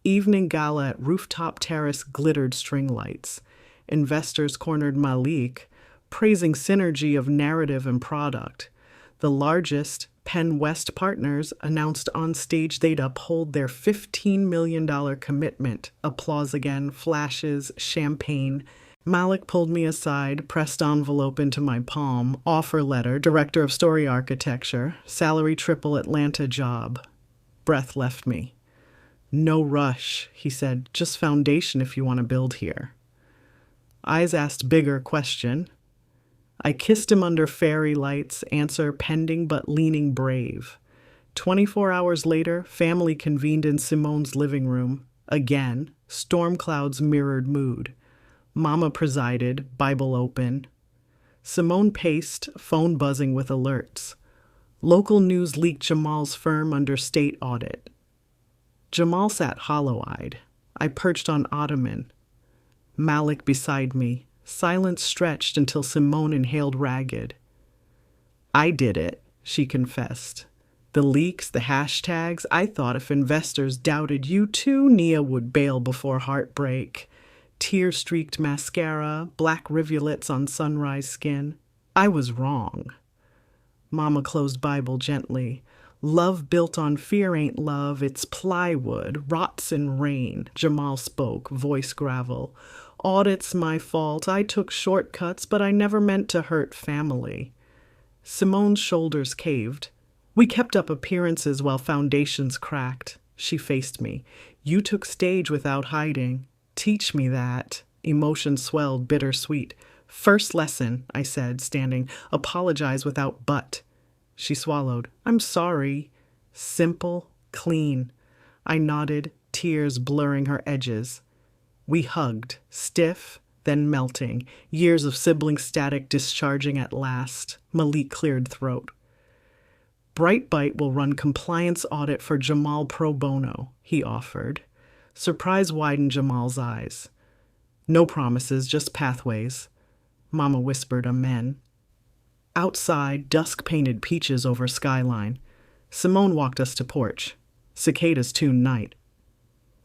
Evening gala at rooftop terrace glittered string lights. Investors cornered Malik, praising synergy of narrative and product. The largest, Penn West Partners announced on stage they'd uphold their $15 million commitment. Applause again, flashes, champagne. Malik pulled me aside, pressed envelope into my palm. Offer letter, director of story architecture, salary triple Atlanta job. Breath left me. No rush, he said. Just foundation if you want to build here. Eyes asked bigger question. I kissed him under fairy lights, answer pending but leaning brave. 24 hours later, family convened in Simone's living room. Again, storm clouds mirrored mood. Mama presided, Bible open. Simone paced, phone buzzing with alerts. Local news leaked Jamal's firm under state audit. Jamal sat hollow-eyed. I perched on ottoman. Malik beside me. Silence stretched until Simone inhaled ragged. I did it, she confessed. The leaks, the hashtags, I thought if investors doubted you too, Nia would bail before heartbreak. Tear-streaked mascara, black rivulets on sunrise skin. I was wrong. Mama closed Bible gently. Love built on fear ain't love, it's plywood, rots in rain. Jamal spoke, voice gravel. Audit's my fault. I took shortcuts, but I never meant to hurt family. Simone's shoulders caved. We kept up appearances while foundations cracked. She faced me. You took stage without hiding. Teach me that. Emotion swelled, bittersweet. First lesson, I said, standing. Apologize without but. She swallowed. I'm sorry. Simple, clean. I nodded, tears blurring her edges. We hugged, stiff, then melting, years of sibling static discharging at last. Malik cleared throat. Brightbite will run compliance audit for Jamal pro bono, he offered. Surprise widened Jamal's eyes. No promises, just pathways. Mama whispered amen. Outside, dusk painted peaches over skyline. Simone walked us to porch. Cicadas tuned night.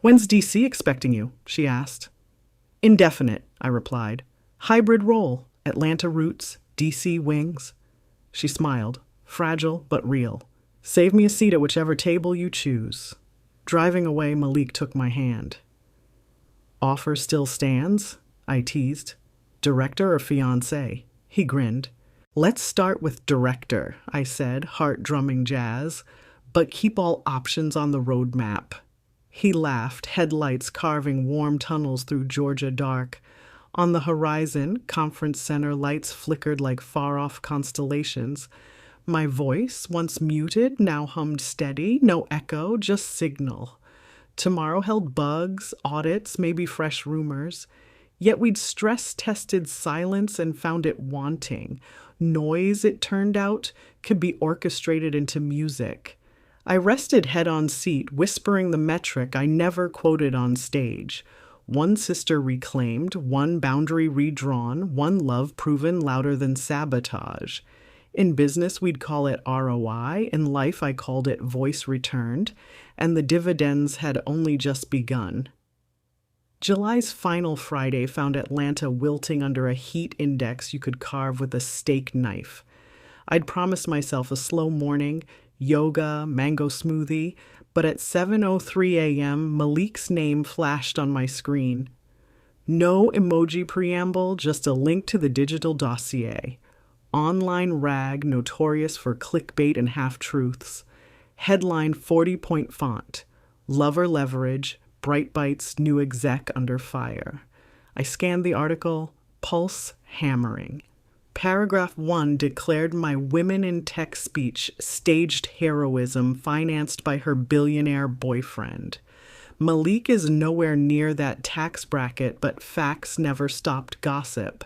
When's DC expecting you? She asked. Indefinite, I replied. Hybrid role, Atlanta roots, DC wings. She smiled, fragile but real. Save me a seat at whichever table you choose. Driving away, Malik took my hand. Offer still stands? I teased. Director or fiancé? He grinned. Let's start with director, I said, heart drumming jazz, but keep all options on the roadmap. He laughed, headlights carving warm tunnels through Georgia dark. On the horizon, conference center lights flickered like far-off constellations. My voice, once muted, now hummed steady, no echo, just signal. Tomorrow held bugs, audits, maybe fresh rumors. Yet we'd stress-tested silence and found it wanting. Noise, it turned out, could be orchestrated into music. I rested head on seat, whispering the metric I never quoted on stage. One sister reclaimed, one boundary redrawn, one love proven louder than sabotage. In business, we'd call it ROI. In life, I called it voice returned, and the dividends had only just begun. July's final Friday found Atlanta wilting under a heat index you could carve with a steak knife. I'd promised myself a slow morning, yoga, mango smoothie, but at 7:03 a.m., Malik's name flashed on my screen. No emoji preamble, just a link to the digital dossier. Online rag notorious for clickbait and half-truths. Headline 40-point font. Lover leverage, Brightbite's new exec under fire. I scanned the article, pulse hammering. Paragraph 1 declared my women in tech speech staged heroism financed by her billionaire boyfriend. Malik is nowhere near that tax bracket, but facts never stopped gossip.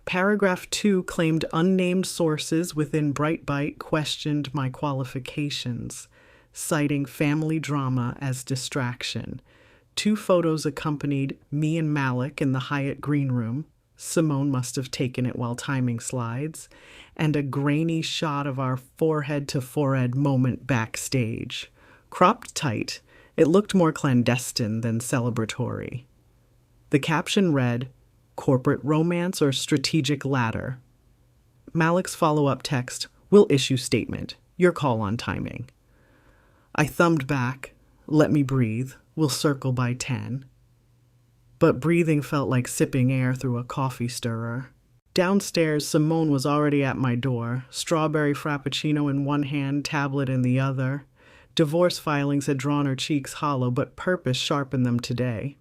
Paragraph 2 claimed unnamed sources within Brightbite questioned my qualifications, citing family drama as distraction. 2 photos accompanied me and Malik in the Hyatt green room. Simone must have taken it while timing slides, and a grainy shot of our forehead-to-forehead moment backstage. Cropped tight, it looked more clandestine than celebratory. The caption read, corporate romance or strategic ladder. Malik's follow-up text, will issue statement. Your call on timing. I thumbed back. Let me breathe. We'll circle by 10. But breathing felt like sipping air through a coffee stirrer. Downstairs, Simone was already at my door, strawberry frappuccino in one hand, tablet in the other. Divorce filings had drawn her cheeks hollow, but purpose sharpened them today.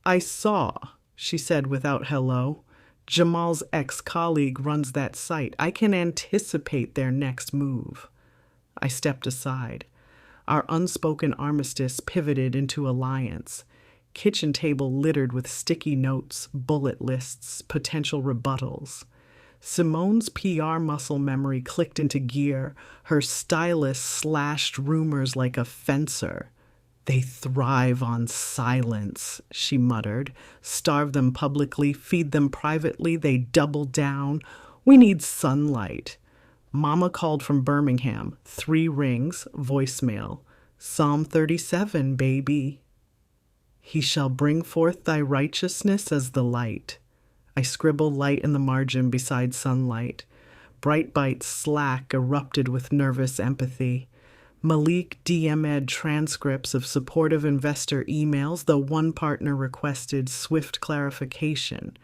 I saw, she said without hello. Jamal's ex-colleague runs that site. I can anticipate their next move. I stepped aside. Our unspoken armistice pivoted into alliance. Kitchen table littered with sticky notes, bullet lists, potential rebuttals. Simone's PR muscle memory clicked into gear. Her stylist slashed rumors like a fencer. They thrive on silence, she muttered. Starve them publicly, feed them privately, they double down. We need sunlight. Mama called from Birmingham. 3 rings, voicemail. Psalm 37, baby. He shall bring forth thy righteousness as the light. I scribbled light in the margin beside sunlight. Bright Bite's Slack erupted with nervous empathy. Malik DM'd transcripts of supportive investor emails, though one partner requested swift clarification.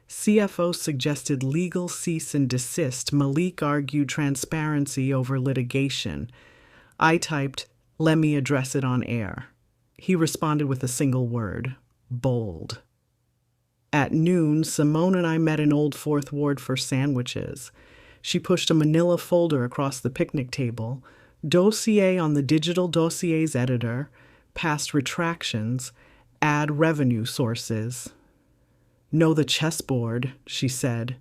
CFO suggested legal cease and desist. Malik argued transparency over litigation. I typed, let me address it on air. He responded with a single word, bold. At noon, Simone and I met in Old Fourth Ward for sandwiches. She pushed a manila folder across the picnic table, dossier on the digital dossiers editor, past retractions, add revenue sources. Know the chessboard, she said.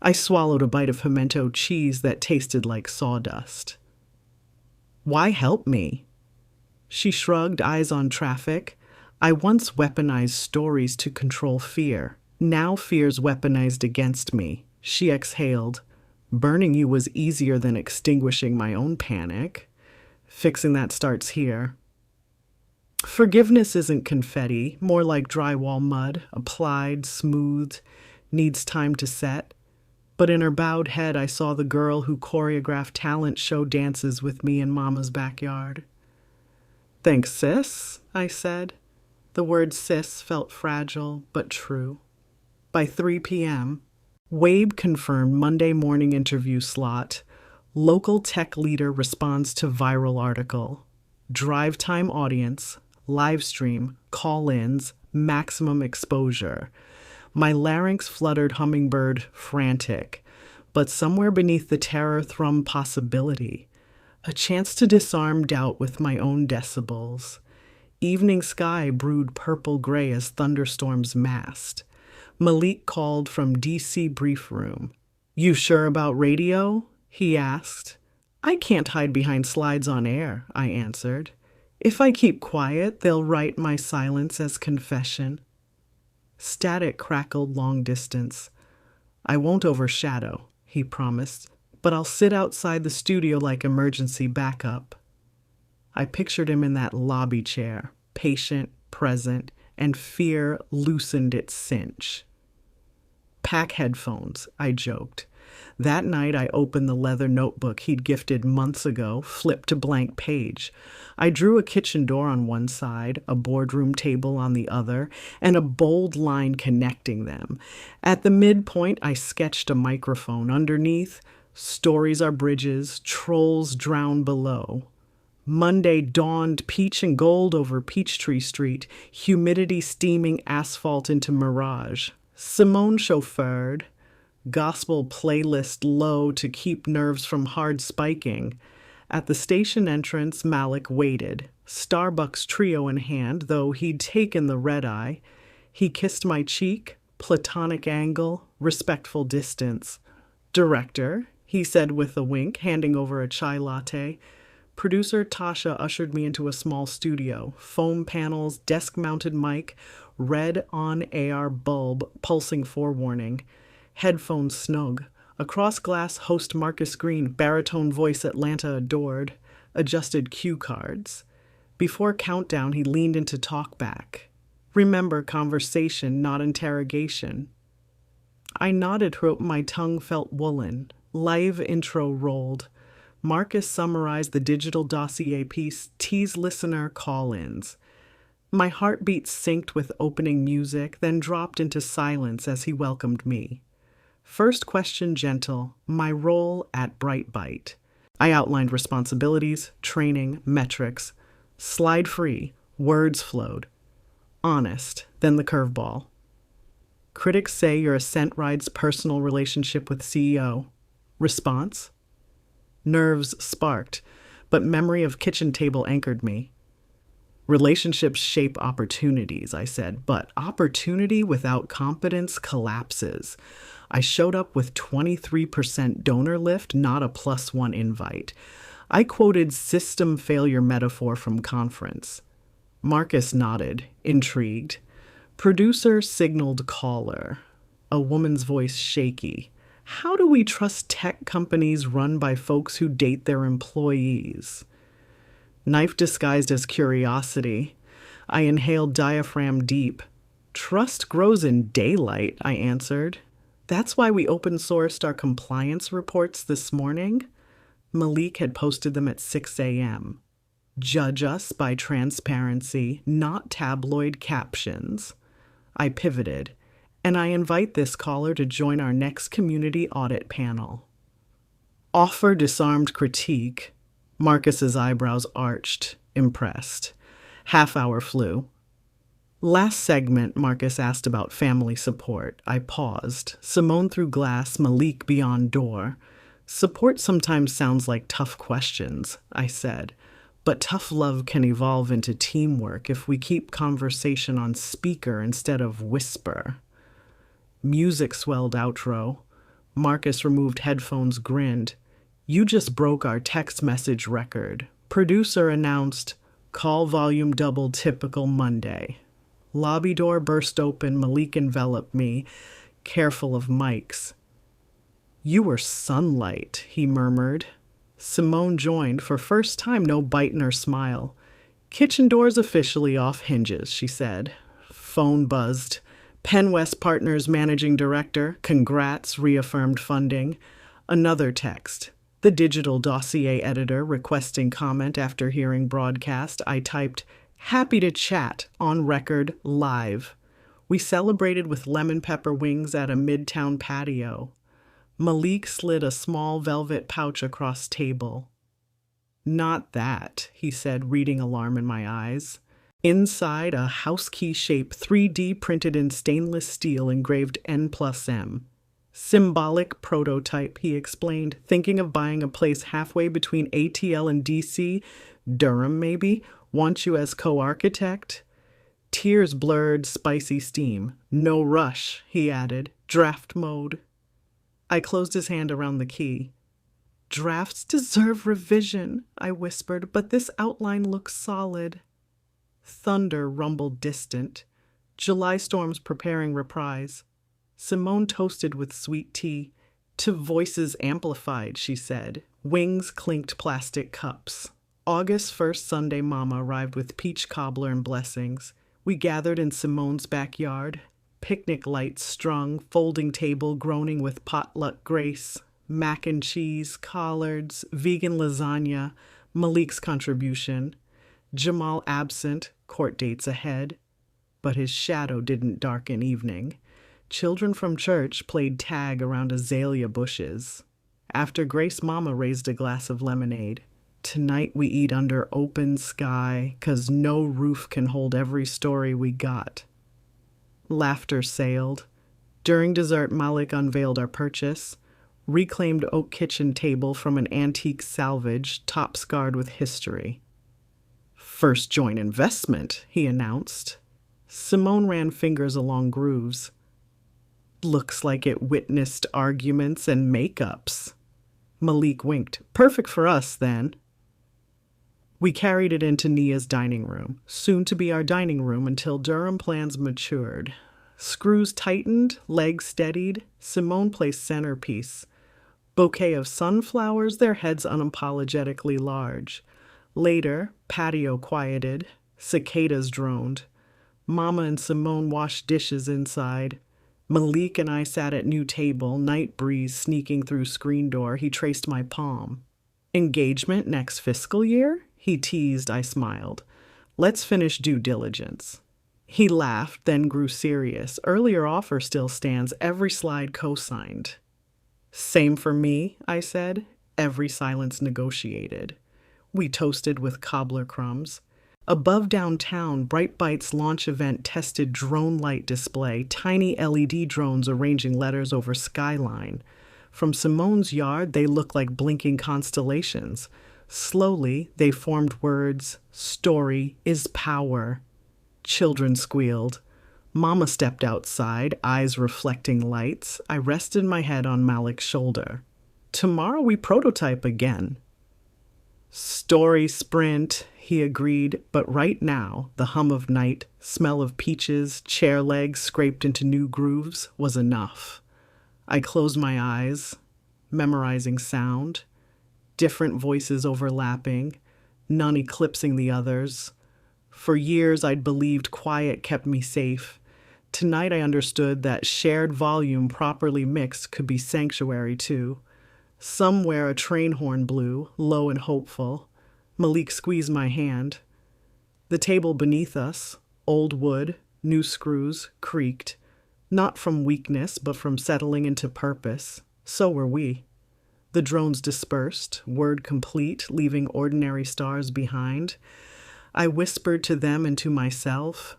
I swallowed a bite of pimento cheese that tasted like sawdust. Why help me? She shrugged, eyes on traffic. I once weaponized stories to control fear. Now fear's weaponized against me. She exhaled. Burning you was easier than extinguishing my own panic. Fixing that starts here. Forgiveness isn't confetti, more like drywall mud, applied, smoothed, needs time to set. But in her bowed head, I saw the girl who choreographed talent show dances with me in Mama's backyard. Thanks, sis, I said. The word sis felt fragile, but true. By 3 p.m., Wabe confirmed Monday morning interview slot. Local tech leader responds to viral article. Drive time audience, live stream, call-ins, maximum exposure. My larynx fluttered hummingbird, frantic. But somewhere beneath the terror thrummed possibility. A chance to disarm doubt with my own decibels. Evening sky brewed purple-gray as thunderstorms massed. Malik called from D.C. brief room. You sure about radio? He asked. I can't hide behind slides on air, I answered. If I keep quiet, they'll write my silence as confession. Static crackled long distance. I won't overshadow, he promised, but I'll sit outside the studio like emergency backup. I pictured him in that lobby chair, patient, present, and fear loosened its cinch. Pack headphones, I joked. That night I opened the leather notebook he'd gifted months ago, flipped to blank page. I drew a kitchen door on one side, a boardroom table on the other, and a bold line connecting them. At the midpoint, I sketched a microphone. Underneath, stories are bridges, trolls drown below. Monday dawned peach and gold over Peachtree Street, humidity steaming asphalt into mirage. Simone chauffeured, gospel playlist low to keep nerves from hard spiking. At the station entrance, Malik waited, Starbucks trio in hand, though he'd taken the red eye. He kissed my cheek, platonic angle, respectful distance. Director, he said with a wink, handing over a chai latte. Producer Tasha ushered me into a small studio, foam panels, desk-mounted mic, red on-air bulb, pulsing forewarning. Headphones snug. Across glass, host Marcus Green, baritone voice Atlanta adored, adjusted cue cards. Before countdown, he leaned into talkback. Remember conversation, not interrogation. I nodded, my tongue felt woolen. Live intro rolled. Marcus summarized the digital dossier piece, tease listener call-ins. My heartbeat synced with opening music, then dropped into silence as he welcomed me. First question gentle, my role at Brightbite. I outlined responsibilities, training, metrics. Slide free, words flowed. Honest, then the curveball. Critics say your ascent ride's personal relationship with CEO. Response? Nerves sparked, but memory of kitchen table anchored me. Relationships shape opportunities, I said, but opportunity without competence collapses. I showed up with 23% donor lift, not a +1 invite. I quoted system failure metaphor from conference. Marcus nodded, intrigued. Producer signaled caller. A woman's voice shaky. How do we trust tech companies run by folks who date their employees? Knife disguised as curiosity. I inhaled diaphragm deep. Trust grows in daylight, I answered. That's why we open sourced our compliance reports this morning. Malik had posted them at 6 a.m. Judge us by transparency, not tabloid captions. I pivoted, and I invite this caller to join our next community audit panel. Offer disarmed critique. Marcus's eyebrows arched, impressed. Half hour flew. Last segment, Marcus asked about family support. I paused. Simone through glass, Malik beyond door. Support sometimes sounds like tough questions, I said. But tough love can evolve into teamwork if we keep conversation on speaker instead of whisper. Music swelled outro. Marcus removed headphones, grinned. You just broke our text message record. Producer announced, call volume double typical Monday. Lobby door burst open, Malik enveloped me, careful of mics. You were sunlight, he murmured. Simone joined, for first time no bite in her smile. Kitchen doors officially off hinges, she said. Phone buzzed. Penn West Partners managing director, congrats, reaffirmed funding. Another text. The digital dossier editor requesting comment after hearing broadcast. I typed, happy to chat, on record, live. We celebrated with lemon pepper wings at a midtown patio. Malik slid a small velvet pouch across table. Not that, he said, reading alarm in my eyes. Inside, a house key shape 3D printed in stainless steel engraved N+M. Symbolic prototype, he explained, thinking of buying a place halfway between ATL and DC. Durham, maybe? Want you as co-architect? Tears blurred spicy steam. No rush, he added. Draft mode. I closed his hand around the key. Drafts deserve revision, I whispered, but this outline looks solid. Thunder rumbled distant. July storms preparing reprise. Simone toasted with sweet tea. To voices amplified, she said. Wings clinked plastic cups. August 1st Sunday Mama arrived with peach cobbler and blessings. We gathered in Simone's backyard. Picnic lights strung, folding table groaning with potluck grace. Mac and cheese, collards, vegan lasagna, Malik's contribution. Jamal absent, court dates ahead. But his shadow didn't darken evening. Children from church played tag around azalea bushes. After Grace Mama raised a glass of lemonade. Tonight we eat under open sky, 'cause no roof can hold every story we got. Laughter sailed. During dessert, Malik unveiled our purchase. Reclaimed oak kitchen table from an antique salvage, top scarred with history. First joint investment, he announced. Simone ran fingers along grooves. Looks like it witnessed arguments and makeups. Malik winked. Perfect for us, then. We carried it into Nia's dining room, soon to be our dining room until Durham plans matured. Screws tightened, legs steadied, Simone placed centerpiece. Bouquet of sunflowers, their heads unapologetically large. Later, patio quieted, cicadas droned. Mama and Simone washed dishes inside. Malik and I sat at new table, night breeze sneaking through screen door. He traced my palm. Engagement next fiscal year? He teased. I smiled. Let's finish due diligence. He laughed, then grew serious. Earlier offer still stands, every slide co-signed. Same for me, I said. Every silence negotiated. We toasted with cobbler crumbs. Above downtown, Bright Bites launch event tested drone light display, tiny LED drones arranging letters over skyline. From Simone's yard, they looked like blinking constellations. Slowly, they formed words. Story is power. Children squealed. Mama stepped outside, eyes reflecting lights. I rested my head on Malik's shoulder. Tomorrow we prototype again. Story sprint, he agreed, but right now, the hum of night, smell of peaches, chair legs scraped into new grooves was enough. I closed my eyes, memorizing sound, different voices overlapping, none eclipsing the others. For years, I'd believed quiet kept me safe. Tonight, I understood that shared volume properly mixed could be sanctuary, too. Somewhere, a train horn blew, low and hopeful. Malik squeezed my hand. The table beneath us, old wood, new screws, creaked. Not from weakness, but from settling into purpose. So were we. The drones dispersed, word complete, leaving ordinary stars behind. I whispered to them and to myself,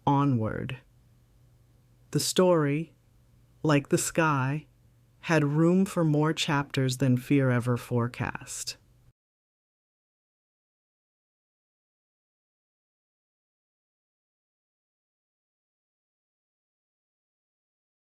onward. The story, like the sky, had room for more chapters than fear ever forecast.